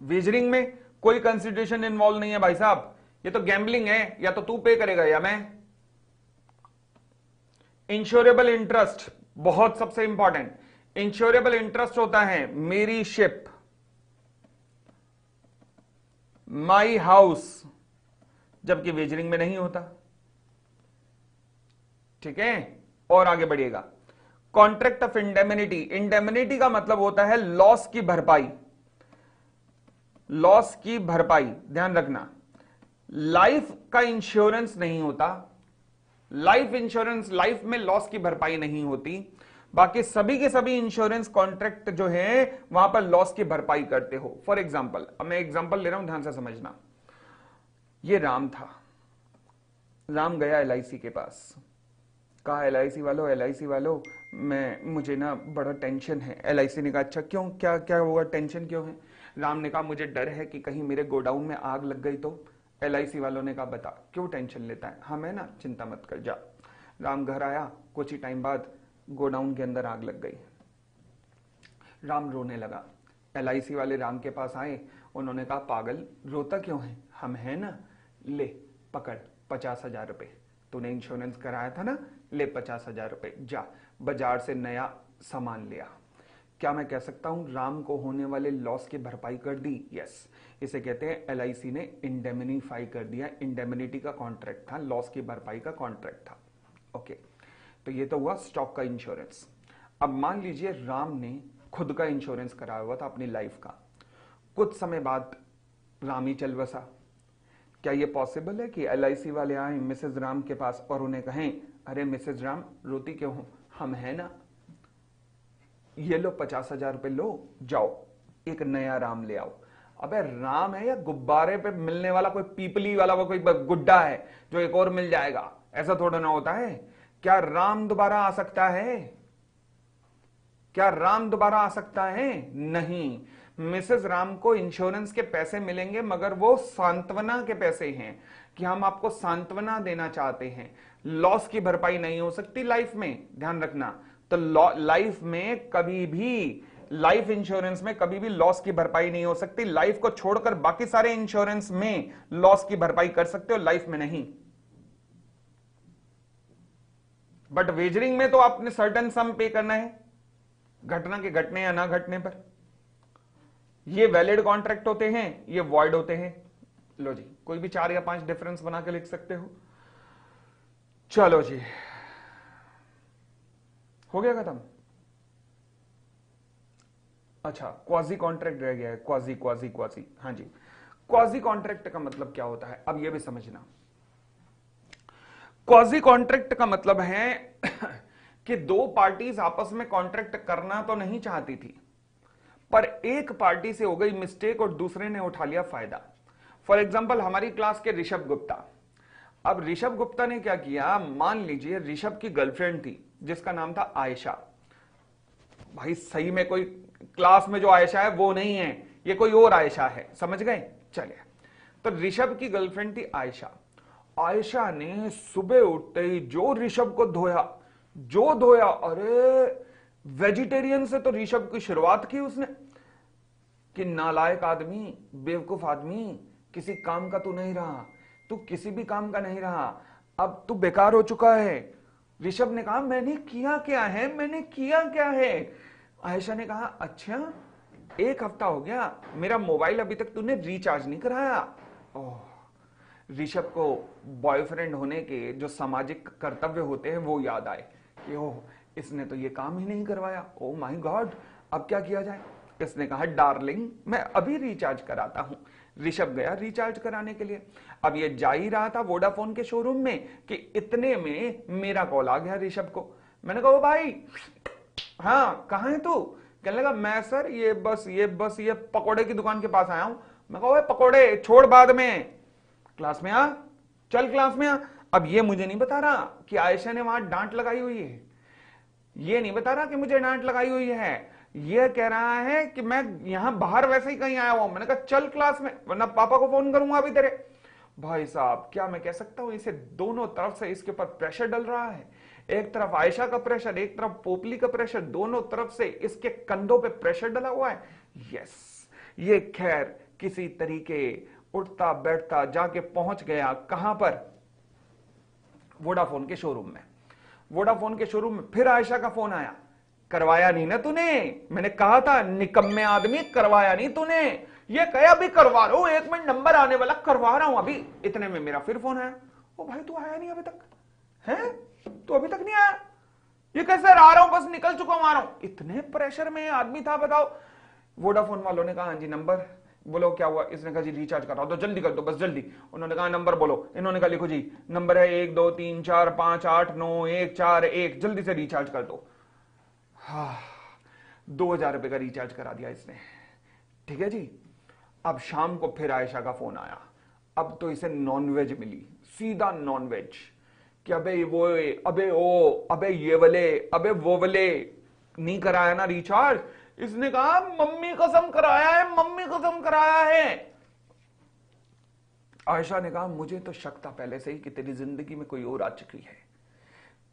वेजरिंग में कोई कंसिडरेशन इन्वॉल्व नहीं है भाई साहब, ये तो गैम्बलिंग है, या तो तू पे करेगा या मैं। इंश्योरेबल इंटरेस्ट बहुत सबसे इंपॉर्टेंट, इंश्योरेबल इंटरेस्ट होता है मेरी शिप, माई हाउस, जबकि वेजरिंग में नहीं होता। ठीक है, और आगे बढ़िएगा। कॉन्ट्रैक्ट ऑफ इंडेमिनिटी, इंडेमिनिटी का मतलब होता है लॉस की भरपाई, लॉस की भरपाई, ध्यान रखना। लाइफ का इंश्योरेंस नहीं होता, लाइफ इंश्योरेंस, लाइफ में लॉस की भरपाई नहीं होती, बाकी सभी के सभी इंश्योरेंस कॉन्ट्रैक्ट जो है वहां पर लॉस की भरपाई करते हो। फॉर एग्जाम्पल, अब मैं एग्जाम्पल ले रहा हूं, ध्यान से समझना। ये राम था, राम गया एलआईसी के पास, कहा एलआईसी वालों मुझे ना बड़ा टेंशन है। एलआईसी ने कहा अच्छा क्यों, क्या क्या हुआ, टेंशन क्यों है? राम ने कहा मुझे डर है कि कहीं मेरे गोडाउन में आग लग गई तो। एलआईसी वालों ने कहा बता क्यों टेंशन लेता है? हाँ मैं ना, चिंता मत कर, जा। राम घर आया, कुछ ही टाइम बाद गोडाउन के अंदर आग लग गई। राम रोने लगा। एलआईसी वाले राम के पास आए, उन्होंने कहा पागल रोता क्यों है, हम है ना, ले पकड़ 50,000 रुपए, तूने इंश्योरेंस कराया था ना, ले 50,000 रुपए, जा बाजार से नया सामान लिया। क्या मैं कह सकता हूं राम को होने वाले लॉस की भरपाई कर दी? यस, इसे कहते हैं एलआईसी ने इंडेमनीफाई कर दिया। इंडेमनिटी का कॉन्ट्रैक्ट था, लॉस की भरपाई का कॉन्ट्रैक्ट था। ओके, तो ये तो हुआ स्टॉक का इंश्योरेंस। अब मान लीजिए राम ने खुद का इंश्योरेंस कराया हुआ था अपनी लाइफ का, कुछ समय बाद राम ही चल बसा। क्या ये पॉसिबल है कि एलआईसी वाले आए मिसेज राम के पास और उन्हें कहें अरे मिसेज राम रोती क्यों हो, हम है ना, ये लो 50,000 रुपए लो, जाओ एक नया राम ले आओ। अबे राम है या गुब्बारे पे मिलने वाला कोई पीपली वाला वो कोई गुड्डा है जो एक और मिल जाएगा? ऐसा थोड़ा ना होता है। क्या राम दोबारा आ सकता है? क्या राम दोबारा आ सकता है? नहीं। मिसेस राम को इंश्योरेंस के पैसे मिलेंगे, मगर वो सांत्वना के पैसे हैं कि हम आपको सांत्वना देना चाहते हैं। लॉस की भरपाई नहीं हो सकती लाइफ में, ध्यान रखना। तो लाइफ में कभी भी, लाइफ इंश्योरेंस में कभी भी लॉस की भरपाई नहीं हो सकती। लाइफ को छोड़कर बाकी सारे इंश्योरेंस में लॉस की भरपाई कर सकते हो, लाइफ में नहीं। बट वेजरिंग में तो आपने सर्टेन सम पे करना है, घटना के घटने या ना घटने पर। ये वैलिड कॉन्ट्रैक्ट होते हैं, ये वॉइड होते हैं। लो जी, कोई भी 4 या 5 डिफरेंस बना के लिख सकते हो। चलो जी, हो गया खत्म। अच्छा, क्वाजी कॉन्ट्रैक्ट रह गया है। क्वाजी क्वाजी क्वाजी, हाँ जी। क्वाजी कॉन्ट्रैक्ट का मतलब क्या होता है, अब ये भी समझना। क्वाजी कॉन्ट्रैक्ट का मतलब है कि दो पार्टीज आपस में कॉन्ट्रैक्ट करना तो नहीं चाहती थी, पर एक पार्टी से हो गई मिस्टेक और दूसरे ने उठा लिया फायदा। फॉर एग्जाम्पल, हमारी क्लास के ऋषभ गुप्ता। अब ऋषभ गुप्ता ने क्या किया, मान लीजिए ऋषभ की गर्लफ्रेंड थी जिसका नाम था आयशा। भाई सही में कोई क्लास में जो आयशा है वो नहीं है, ये कोई और आयशा है, समझ गए? चलिए, तो ऋषभ की गर्लफ्रेंड थी आयशा। आयशा ने सुबह उठते ही जो ऋषभ को धोया, जो धोया, अरे वेजिटेरियन से तो ऋषभ की शुरुआत की उसने कि नालायक आदमी, बेवकूफ आदमी, किसी काम का तू नहीं रहा, तू किसी भी काम का नहीं रहा, अब तू बेकार हो चुका है। ऋषभ ने कहा मैंने किया क्या है, मैंने किया क्या है? आयशा ने कहा अच्छा, 1 हफ्ता हो गया, मेरा मोबाइल अभी तक तूने रिचार्ज नहीं कराया। ओह, ऋषभ को बॉयफ्रेंड होने के जो सामाजिक कर्तव्य होते हैं वो याद आए कि ओह, इसने तो ये काम ही नहीं करवाया। ओह माय गॉड, अब क्या किया जाए? इसने कहा डार्लिंग मैं अभी रिचार्ज कराता हूं। ऋषभ गया रिचार्ज कराने के लिए। अब ये जा ही रहा था वोडाफोन के शोरूम में कि इतने में मेरा कॉल आ गया ऋषभ को। मैंने कहा ओ भाई, हाँ कहाँ है तू? कहने लगा मैं सर ये पकोड़े की दुकान के पास आया हूं। मैं कहा पकोड़े छोड़, बाद में क्लास में आ, चल क्लास में आ। अब ये मुझे नहीं बता रहा कि आयशा ने वहां डांट लगाई हुई है, ये नहीं बता रहा कि मुझे डांट लगाई हुई है, ये कह रहा है कि मैं यहां बाहर वैसे ही कहीं आया हुआ। मैंने कहा चल क्लास में, वरना पापा को फोन करूंगा अभी तेरे। भाई साहब क्या मैं कह सकता हूं, इसे दोनों तरफ से इसके ऊपर प्रेशर डल रहा है। एक तरफ आयशा का प्रेशर, एक तरफ पोपली का प्रेशर, दोनों तरफ से इसके कंधों पे प्रेशर डला हुआ है। यस, ये खैर किसी तरीके उठता बैठता जाके पहुंच गया कहां पर? वोडाफोन के शोरूम में। वोडाफोन के शोरूम में फिर आयशा का फोन आया। करवाया नहीं ना तूने, मैंने कहा था निकम्मे आदमी, करवाया नहीं तूने। ये कहे अभी करवा रहा हूं, 1 मिनट नंबर आने वाला, करवा रहा हूं अभी। इतने में मेरा फिर फोन आया। ओ भाई तू आया नहीं अभी तक है, तू अभी तक नहीं आया? ये कैसे आ रहा हूं, बस निकल चुका हूं, आ रहा हूं। इतने प्रेशर में आदमी था, बताओ। वोडाफोन वालों ने कहा हाँ जी नंबर बोलो क्या हुआ? इसने कहा जी रिचार्ज कराओ, तो जल्दी कर दो, बस जल्दी। उन्होंने कहा नंबर बोलो। इन्होंने कहा लिखो जी, नंबर है 1 2 3 4 5 8 9 1 4 1, जल्दी से रिचार्ज कर दो। हाँ, 2000 रुपए का रिचार्ज करा दिया इसने। ठीक है जी। अब शाम को फिर आयशा का फोन आया। अब तो इसे नॉनवेज मिली, सीधा नॉनवेज कि अबे वो, अबे ओ, अबे ये वाले, अबे वो वाले, नहीं कराया ना रिचार्ज? इसने कहा मम्मी कसम कराया है, मम्मी कसम कराया है। आयशा ने कहा मुझे तो शक था पहले से ही कि तेरी जिंदगी में कोई और आ चुकी है,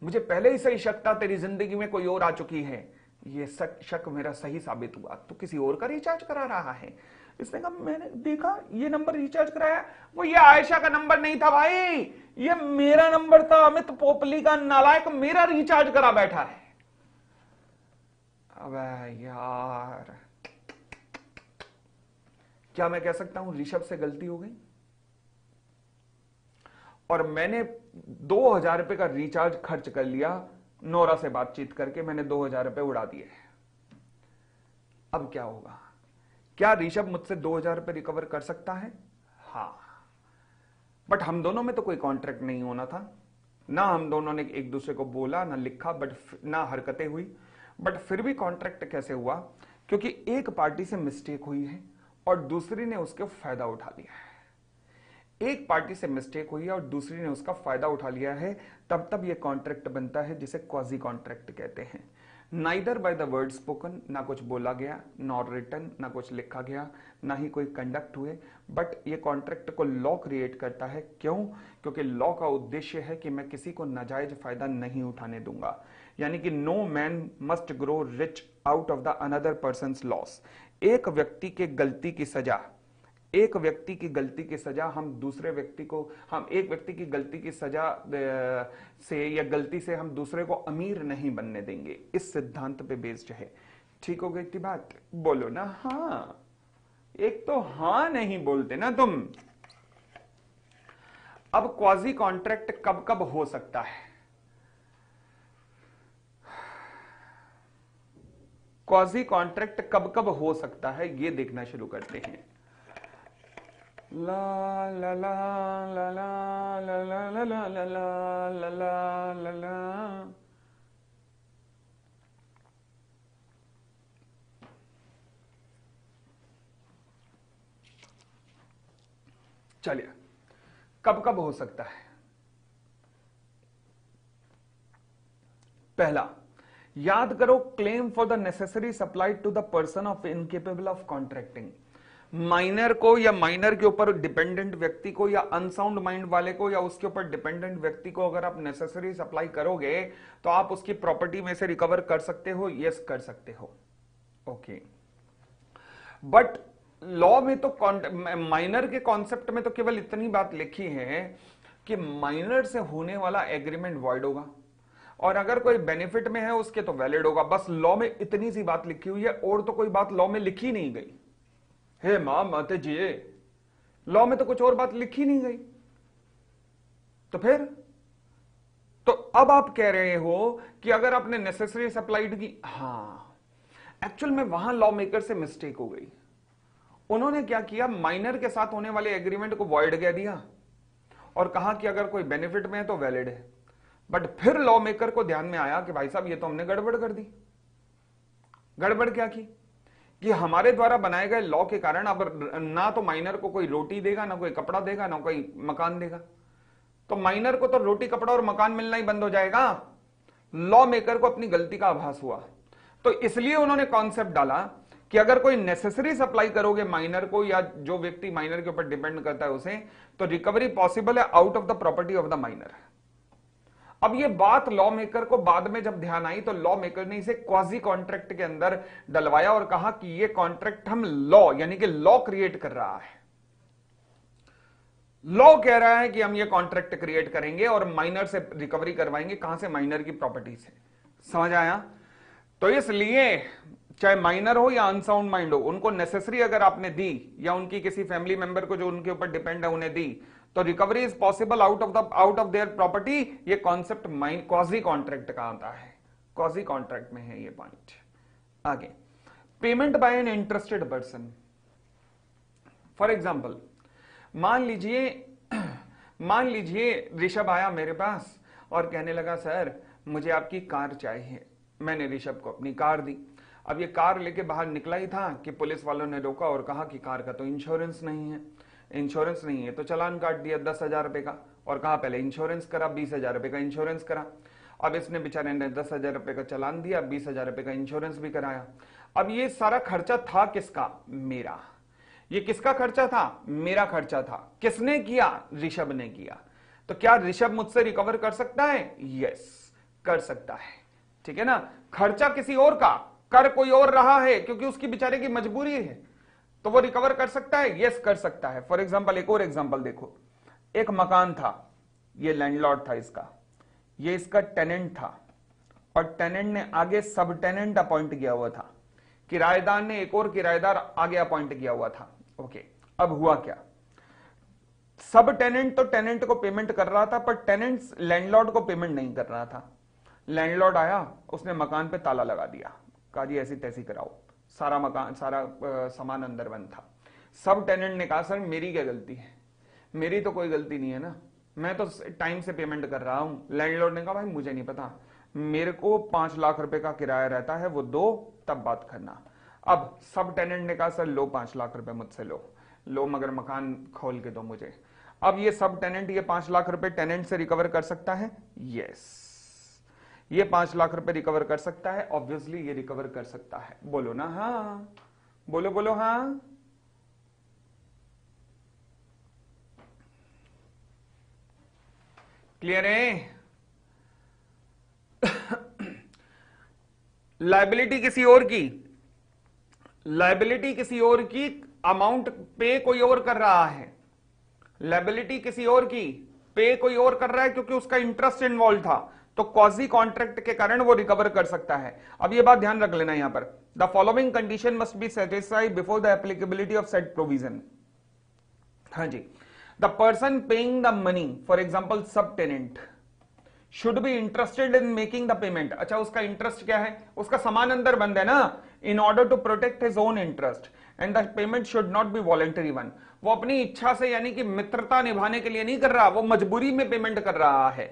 मुझे पहले ही से ही शक था तेरी जिंदगी में कोई और आ चुकी है। ये शक मेरा सही साबित हुआ, तू किसी और का रिचार्ज करा रहा है। इसने कहा मैंने देखा ये नंबर रिचार्ज कराया, वो ये आयशा का नंबर नहीं था भाई, ये मेरा नंबर था, अमित पोपली का नालायक मेरा रिचार्ज करा बैठा है। अबे यार, क्या मैं कह सकता हूं ऋषभ से गलती हो गई और मैंने 2000 रुपए का रिचार्ज खर्च कर लिया, नोरा से बातचीत करके मैंने 2000 रुपए उड़ा दिए। अब क्या होगा? क्या ऋषभ मुझसे 2000 रुपए रिकवर कर सकता है? हाँ, बट हम दोनों में तो कोई कॉन्ट्रैक्ट नहीं होना था ना, हम दोनों ने एक दूसरे को बोला ना लिखा, बट ना हरकतें हुई। बट फिर भी कॉन्ट्रैक्ट कैसे हुआ? क्योंकि एक पार्टी से मिस्टेक हुई है और दूसरी ने उसके फायदा उठा लिया है। एक पार्टी से मिस्टेक हुई है और दूसरी ने उसका फायदा उठा लिया है, तब तब ये कॉन्ट्रैक्ट बनता है, जिसे क्वाजी कॉन्ट्रैक्ट कहते हैं। Neither by the word spoken, ना कुछ बोला गया, नॉर रिटन, ना कुछ लिखा गया, ना ही कोई कंडक्ट हुए, बट ये कॉन्ट्रैक्ट को लॉ क्रिएट करता है। क्यों? क्योंकि लॉ का उद्देश्य है कि मैं किसी को नाजायज फायदा नहीं उठाने दूंगा, यानी कि no man must grow rich out of the another person's loss. एक व्यक्ति के गलती की सजा, एक व्यक्ति की गलती की सजा हम दूसरे व्यक्ति को, हम एक व्यक्ति की गलती की सजा से या गलती से हम दूसरे को अमीर नहीं बनने देंगे, इस सिद्धांत पे बेस्ड है। ठीक हो गई थी बात? बोलो ना हाँ। एक तो हाँ नहीं बोलते ना तुम। अब क्वाजी कॉन्ट्रैक्ट कब कब हो सकता है? क्वाजी कॉन्ट्रैक्ट कब कब हो सकता है ये देखना शुरू करते हैं। ला ला ला ला ला ला ला ला ला ला ला ला ला ला। चलिए, कब कब हो सकता है? पहला, याद करो, claim for the necessary supply to the person of incapable of contracting. Minor को या माइनर के ऊपर डिपेंडेंट व्यक्ति को या अनसाउंड माइंड वाले को या उसके ऊपर डिपेंडेंट व्यक्ति को अगर आप नेसेसरी सप्लाई करोगे तो आप उसकी प्रॉपर्टी में से रिकवर कर सकते हो। यस, कर सकते हो। ओके, बट लॉ में तो माइनर के कॉन्सेप्ट में तो केवल इतनी बात लिखी है कि माइनर से होने वाला एग्रीमेंट वॉइड होगा और अगर कोई बेनिफिट में है उसके तो वैलिड होगा। बस लॉ में इतनी सी बात लिखी हुई है और तो कोई बात लॉ में लिखी नहीं गई। हे मां माते जी, लॉ में तो कुछ और बात लिखी नहीं गई। तो फिर तो अब आप कह रहे हो कि अगर आपने नेसेसरी सप्लाइड की, हाँ, एक्चुअल में वहां लॉ मेकर से मिस्टेक हो गई। उन्होंने क्या किया, माइनर के साथ होने वाले एग्रीमेंट को वॉइड कह दिया और कहा कि अगर कोई बेनिफिट में है तो वैलिड है। बट फिर लॉ मेकर को ध्यान में आया कि भाई साहब ये तो हमने गड़बड़ कर दी। गड़बड़ क्या की कि हमारे द्वारा बनाए गए लॉ के कारण अब ना तो माइनर को कोई रोटी देगा, ना कोई कपड़ा देगा, ना कोई मकान देगा। तो माइनर को तो रोटी कपड़ा और मकान मिलना ही बंद हो जाएगा। लॉ मेकर को अपनी गलती का आभास हुआ, तो इसलिए उन्होंने कॉन्सेप्ट डाला कि अगर कोई नेसेसरी सप्लाई करोगे माइनर को या जो व्यक्ति माइनर के ऊपर डिपेंड करता है उसे, तो रिकवरी पॉसिबल है out of the property of the minor. अब ये बात लॉ मेकर को बाद में जब ध्यान आई तो लॉ मेकर ने इसे क्वाजी कॉन्ट्रैक्ट के अंदर डलवाया और कहा कि ये कॉन्ट्रैक्ट हम लॉ, यानी कि लॉ क्रिएट कर रहा है। लॉ कह रहा है कि हम ये कॉन्ट्रैक्ट क्रिएट करेंगे और माइनर से रिकवरी करवाएंगे। कहां से? माइनर की प्रॉपर्टी से। समझ आया? तो इसलिए चाहे माइनर हो या अनसाउंड माइंड हो, उनको नेसेसरी अगर आपने दी या उनकी किसी फैमिली मेंबर को जो उनके ऊपर डिपेंड है उन्हें दी, तो recovery is possible out of their property. ये कॉन्सेप्ट क्वाजी कॉन्ट्रैक्ट का आता है, क्वाजी कॉन्ट्रैक्ट में है ये पॉइंट। आगे, payment by an interested person. For example, मान लीजिए ऋषभ आया मेरे पास और कहने लगा सर मुझे आपकी कार चाहिए। मैंने ऋषभ को अपनी कार दी। अब ये कार लेके बाहर निकला ही था कि पुलिस वालों ने रोका और कहा कि कार का तो इंश्योरेंस नहीं है। इंश्योरेंस नहीं है तो चालान काट दिया 10,000 रुपए का और कहा पहले इंश्योरेंस करा, 20,000 रुपए का इंश्योरेंस करा। अब इसने बेचारे ने 10,000 रुपए का चालान दिया, 20,000 रुपए का इंश्योरेंस भी कराया। अब ये सारा खर्चा था किसका? मेरा। ये किसका खर्चा था? मेरा खर्चा था। किसने किया? ऋषभ ने किया। तो क्या ऋषभ मुझसे रिकवर कर सकता है? यस, कर सकता है। ठीक है ना? खर्चा किसी और का, कर कोई और रहा है क्योंकि उसकी बेचारे की मजबूरी है, तो वो रिकवर कर सकता है। यस, कर सकता है। फॉर एग्जांपल, एक और एग्जांपल देखो। एक मकान था, ये लैंडलॉर्ड था इसका, ये इसका टेनेंट था और टेनेंट ने आगे सब टेनेंट अपॉइंट किया हुआ था। किराएदार ने एक और किराएदार आगे अपॉइंट किया हुआ था। ओके, अब हुआ क्या? सब टेनेंट तो टेनेंट को पेमेंट कर रहा था पर टेनेंट लैंडलॉर्ड को पेमेंट नहीं कर रहा था। लैंडलॉर्ड आया, उसने मकान पे ताला लगा दिया, कहा जी ऐसी तैसी कराओ। सारा मकान, सारा सामान अंदर बंद था। सब टेनेंट ने कहा सर मेरी क्या गलती है? मेरी तो कोई गलती नहीं है ना, मैं तो टाइम से पेमेंट कर रहा हूं। लैंडलॉर्ड ने कहा भाई मुझे नहीं पता, मेरे को 5 लाख रुपए का किराया रहता है, वो दो तब बात करना। अब सब टेनेंट ने कहा सर लो 5 लाख रुपए मुझसे लो मगर मकान खोल के दो मुझे। अब ये सब टेनेंट ये 5 लाख रुपए टेनेंट से रिकवर कर सकता है? यस, ये 5 लाख रुपए रिकवर कर सकता है, ऑब्वियसली ये रिकवर कर सकता है। बोलो ना हाँ, बोलो बोलो हाँ। क्लियर है? लायबिलिटी किसी और की, लायबिलिटी किसी और की, अमाउंट पे कोई और कर रहा है, लायबिलिटी किसी और की, पे कोई और कर रहा है, क्योंकि उसका इंटरेस्ट इन्वॉल्व था, तो क्वाजी कॉन्ट्रैक्ट के कारण वो रिकवर कर सकता है। अब ये बात ध्यान रख लेना यहां पर, the following condition must be satisfied before the applicability of set provision. हाँ जी, the person paying the money, for example sub tenant, should be interested in making the payment. अच्छा, उसका इंटरेस्ट क्या है? उसका सामान अंदर बंद है ना, in order to protect his own interest, and the payment should not be voluntary one. वो अपनी इच्छा से, यानी कि मित्रता निभाने के लिए नहीं कर रहा, वो मजबूरी में पेमेंट कर रहा है।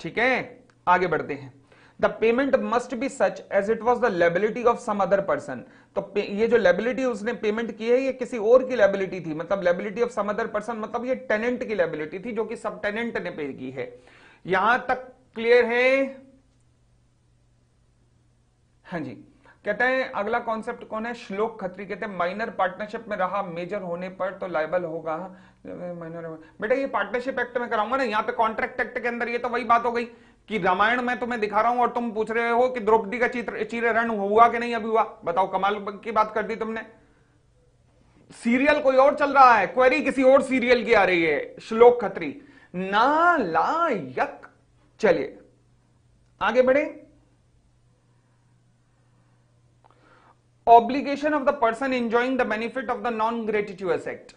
ठीक है, आगे बढ़ते हैं। The payment must be such as it was the liability of some other person. तो ये जो लेबिलिटी उसने पेमेंट की है, ये किसी और की लेबिलिटी थी, मतलब liability of some other person, मतलब ये टेनेंट की लेबिलिटी थी जो कि सब टेनेंट ने पे की है। यहां तक क्लियर है? हाँ जी। कहते हैं अगला कॉन्सेप्ट कौन है? श्लोक खत्री कहते हैं माइनर पार्टनरशिप में रहा, मेजर होने पर तो लायबल होगा। माइनर, बेटा ये पार्टनरशिप एक्ट में कराऊंगा ना, यहाँ पे कॉन्ट्रैक्ट एक्ट के अंदर ये तो वही बात हो गई कि रामायण में तुम्हें दिखा रहा हूं और तुम पूछ रहे हो कि द्रौपदी का चीरहरण हुआ कि नहीं अभी हुआ। बताओ, कमाल की बात कर दी तुमने। सीरियल कोई और चल रहा है, क्वेरी किसी और सीरियल की आ रही है। श्लोक खत्री नालायक। चलिए आगे बढ़े। Obligation of the person enjoying the benefit of the non gratuitous act.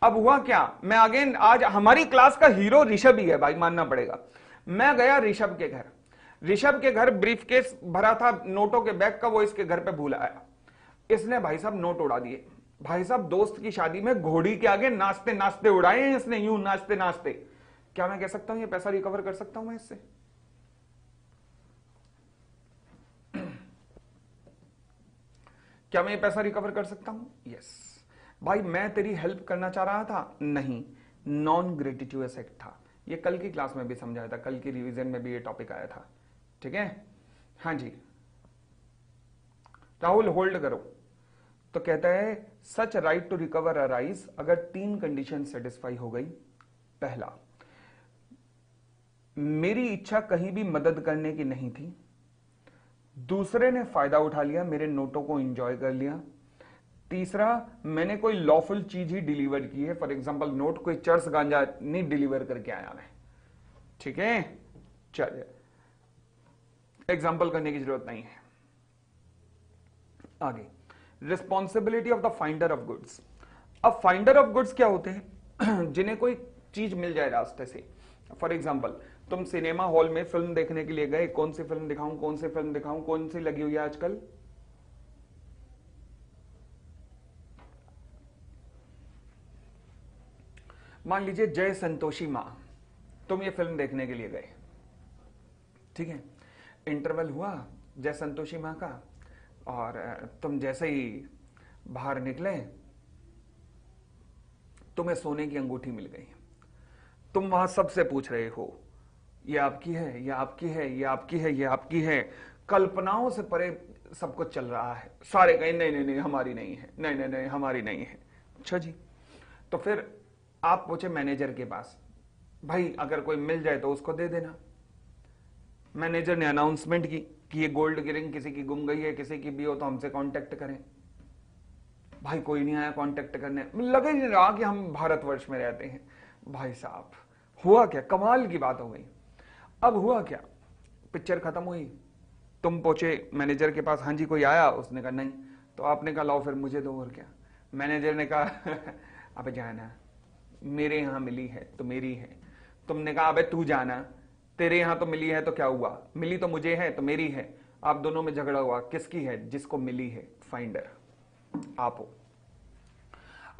अब हुआ क्या, मैं अगेन आज हमारी क्लास का हीरो ऋषभ ही है भाई, मानना पड़ेगा। मैं गया ऋषभ के घर, ऋषभ के घर ब्रीफकेस भरा था नोटों के बैग का, वो इसके घर पे भूल आया। इसने भाई साहब नोट उड़ा दिए। भाई साहब दोस्त की शादी में घोड़ी के आगे नाचते नाचते उड़ाए हैं इसने, यूं नाचते नाचते। क्या मैं कह सकता हूं ये पैसा रिकवर कर सकता हूं मैं इससे? क्या मैं ये पैसा रिकवर कर सकता हूं? यस। भाई मैं तेरी हेल्प करना चाह रहा था? नहीं, नॉन ग्रेटिट्यूअस एक्ट था। ये कल की क्लास में भी समझाया था, कल की रिवीजन में भी ये टॉपिक आया था। ठीक है, हाँ जी। राहुल होल्ड करो। तो कहता है such right to recover arise अगर 3 कंडीशन सेटिस्फाई हो गई। पहला, मेरी इच्छा कहीं भी मदद करने की नहीं थी, दूसरे ने फायदा उठा लिया, मेरे नोटों को एंजॉय कर लिया। तीसरा, मैंने कोई लॉफुल चीज ही डिलीवर की है, फॉर एग्जांपल नोट, कोई चर्स गांजा नहीं डिलीवर करके आया मैं। ठीक है, चलिए एग्जांपल करने की जरूरत नहीं है। आगे, responsibility of the finder of goods. अब फाइंडर ऑफ गुड्स क्या होते हैं? जिन्हें कोई चीज मिल जाए रास्ते से। फॉर एग्जाम्पल तुम सिनेमा हॉल में फिल्म देखने के लिए गए, कौन सी फिल्म दिखाऊं, कौन सी फिल्म दिखाऊं, कौन सी लगी हुई है आजकल? मान लीजिए जय संतोषी मां, तुम ये फिल्म देखने के लिए गए। ठीक है, इंटरवल हुआ जय संतोषी मां का, और तुम जैसे ही बाहर निकले तुम्हें सोने की अंगूठी मिल गई। तुम वहां सबसे पूछ रहे हो ये आपकी है, ये आपकी है, ये आपकी है, ये आपकी है। कल्पनाओं से परे सब कुछ चल रहा है। सारे कहें नहीं नहीं नहीं हमारी नहीं है, नहीं नहीं नहीं हमारी नहीं है। अच्छा जी, तो फिर आप पूछे मैनेजर के पास, भाई अगर कोई मिल जाए तो उसको दे देना। मैनेजर ने अनाउंसमेंट की कि ये गोल्ड की रिंग किसी की गुम गई है, किसी की भी हो तो हमसे कांटेक्ट करें। भाई कोई नहीं आया कांटेक्ट करने, लगे नहीं रहा कि हम भारतवर्ष में रहते हैं। भाई साहब हुआ क्या, कमाल की बात हो गई। अब हुआ क्या, पिक्चर खत्म हुई, तुम पहुंचे मैनेजर के पास, हाँ जी कोई आया? उसने कहा नहीं। तो आपने कहा लाओ फिर मुझे दो, और क्या? मैनेजर ने कहा अब जाना, मेरे यहां मिली है तो मेरी है। तुमने कहा अबे तू जाना, तेरे यहां तो मिली है तो क्या हुआ, मिली तो मुझे है तो मेरी है। आप दोनों में झगड़ा हुआ, किसकी है? जिसको मिली है, फाइंडर आप हो।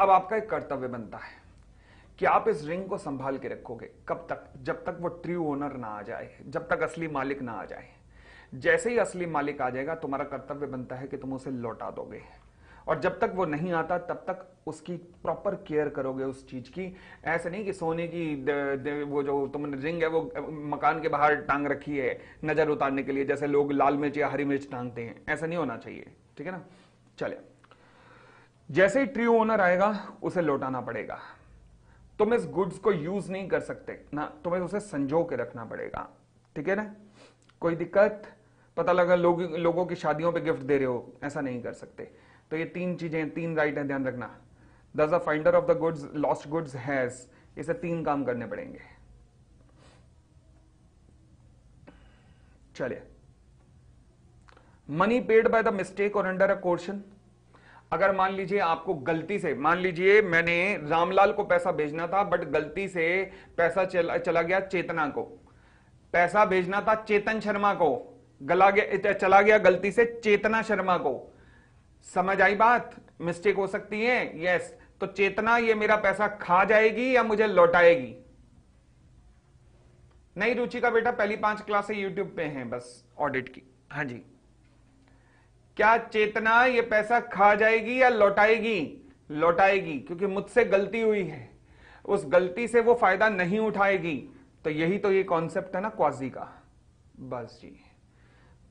अब आपका एक कर्तव्य बनता है कि आप इस रिंग को संभाल के रखोगे। कब तक? जब तक वो ट्रू ओनर ना आ जाए, जब तक असली मालिक ना आ जाए। जैसे ही असली मालिक आ जाएगा तुम्हारा कर्तव्य बनता है कि तुम उसे लौटा दोगे। और जब तक वो नहीं आता तब तक उसकी प्रॉपर केयर करोगे उस चीज की। ऐसा नहीं कि सोने की वो जो तुमने रिंग है वो मकान के बाहर टांग रखी है नजर उतारने के लिए, जैसे लोग लाल मिर्च या हरी मिर्च टांगते हैं, ऐसा नहीं होना चाहिए, ठीक है ना। चले, जैसे ही ट्रू ओनर आएगा उसे लौटाना पड़ेगा। तुम इस गुड्स को यूज नहीं कर सकते ना, तुम्हें उसे संजो के रखना पड़ेगा, ठीक है ना। कोई दिक्कत? पता लगा लोगों की शादियों पे गिफ्ट दे रहे हो, ऐसा नहीं कर सकते। तो ये 3 चीजें, 3 राइट है, ध्यान रखना। दस the finder of the goods lost goods has, इसे 3 काम करने पड़ेंगे। चलिए, money paid by the mistake और अंडर अ कोर्शन। अगर मान लीजिए आपको गलती से, मान लीजिए मैंने रामलाल को पैसा भेजना था बट गलती से पैसा चला गया चेतना को, पैसा भेजना था चेतन शर्मा को, चला गया गलती से चेतना शर्मा को। समझ आई बात? मिस्टेक हो सकती है, यस। तो चेतना ये मेरा पैसा खा जाएगी या मुझे लौटाएगी? नहीं रुचि का बेटा, पहली 5 क्लासें यूट्यूब पे हैं बस ऑडिट की। हाँ जी, क्या चेतना ये पैसा खा जाएगी या लौटाएगी? लौटाएगी, क्योंकि मुझसे गलती हुई है, उस गलती से वो फायदा नहीं उठाएगी। तो यही तो ये कॉन्सेप्ट है ना क्वाजी का, बस जी।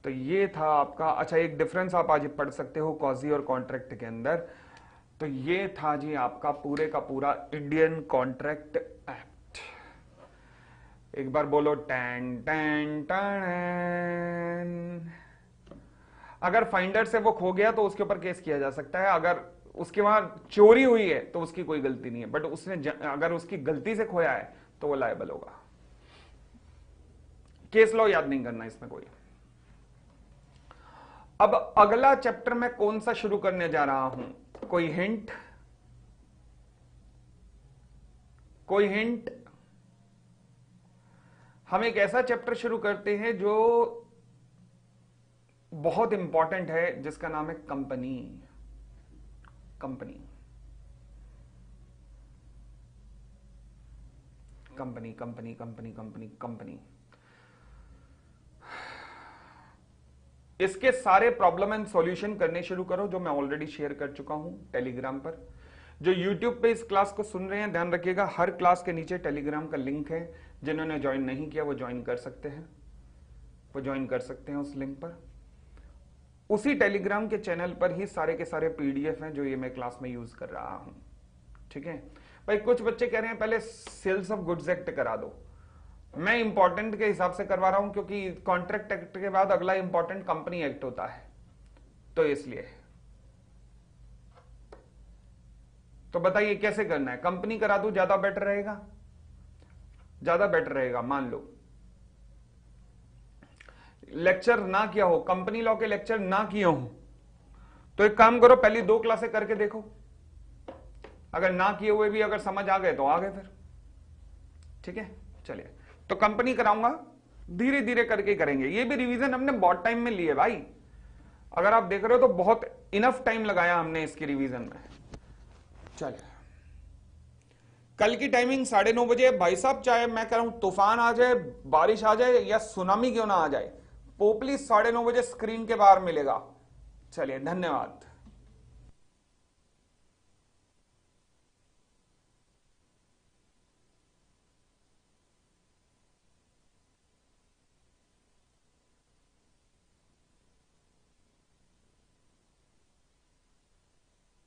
तो ये था आपका। अच्छा, एक डिफरेंस आप आज पढ़ सकते हो क्वाजी और कॉन्ट्रैक्ट के अंदर। तो ये था जी आपका पूरे का पूरा इंडियन कॉन्ट्रैक्ट एक्ट। एक बार बोलो टैन टैन टैन। अगर फाइंडर से वो खो गया तो उसके ऊपर केस किया जा सकता है। अगर उसके वहां चोरी हुई है तो उसकी कोई गलती नहीं है, बट उसने अगर उसकी गलती से खोया है तो वो लायबल होगा। केस लॉ याद नहीं करना इसमें कोई। अब अगला चैप्टर मैं कौन सा शुरू करने जा रहा हूं? कोई हिंट? कोई हिंट? हम एक ऐसा चैप्टर शुरू करते हैं जो बहुत इंपॉर्टेंट है, जिसका नाम है company. Company company company company company company. इसके सारे प्रॉब्लम एंड सॉल्यूशन करने शुरू करो, जो मैं ऑलरेडी शेयर कर चुका हूं टेलीग्राम पर। जो यूट्यूब पे इस क्लास को सुन रहे हैं, ध्यान रखिएगा हर क्लास के नीचे टेलीग्राम का लिंक है। जिन्होंने ज्वाइन नहीं किया वो ज्वाइन कर सकते हैं, वो ज्वाइन कर सकते हैं उस लिंक पर। उसी टेलीग्राम के चैनल पर ही सारे के सारे पीडीएफ हैं जो ये मैं क्लास में यूज कर रहा हूं, ठीक है भाई। कुछ बच्चे कह रहे हैं पहले सेल्स ऑफ गुड्स एक्ट करा दो। मैं इंपॉर्टेंट के हिसाब से करवा रहा हूं, क्योंकि कॉन्ट्रैक्ट एक्ट के बाद अगला इंपॉर्टेंट कंपनी एक्ट होता है, तो इसलिए। तो बताइए कैसे करना है? कंपनी करा दूं ज्यादा बेटर रहेगा? ज्यादा बेटर रहेगा। मान लो लेक्चर ना किया हो, कंपनी लॉ के लेक्चर ना किए हो, तो एक काम करो, पहली 2 क्लासें करके देखो। अगर ना किए हुए भी अगर समझ आ गए तो आ गए फिर, ठीक है। चलिए, तो कंपनी कराऊंगा, धीरे धीरे करके करेंगे। ये भी रिवीजन हमने बहुत टाइम में लिए भाई। अगर आप देख रहे हो तो बहुत इनफ टाइम लगाया हमने इसकी रिवीजन में। चलिए, कल की टाइमिंग 9:30 बजे। भाई साहब, चाहे मैं कह रहा हूं तूफान आ जाए, बारिश आ जाए या सुनामी क्यों ना आ जाए, पोपली 9:30 बजे स्क्रीन के बाहर मिलेगा। चलिए, धन्यवाद।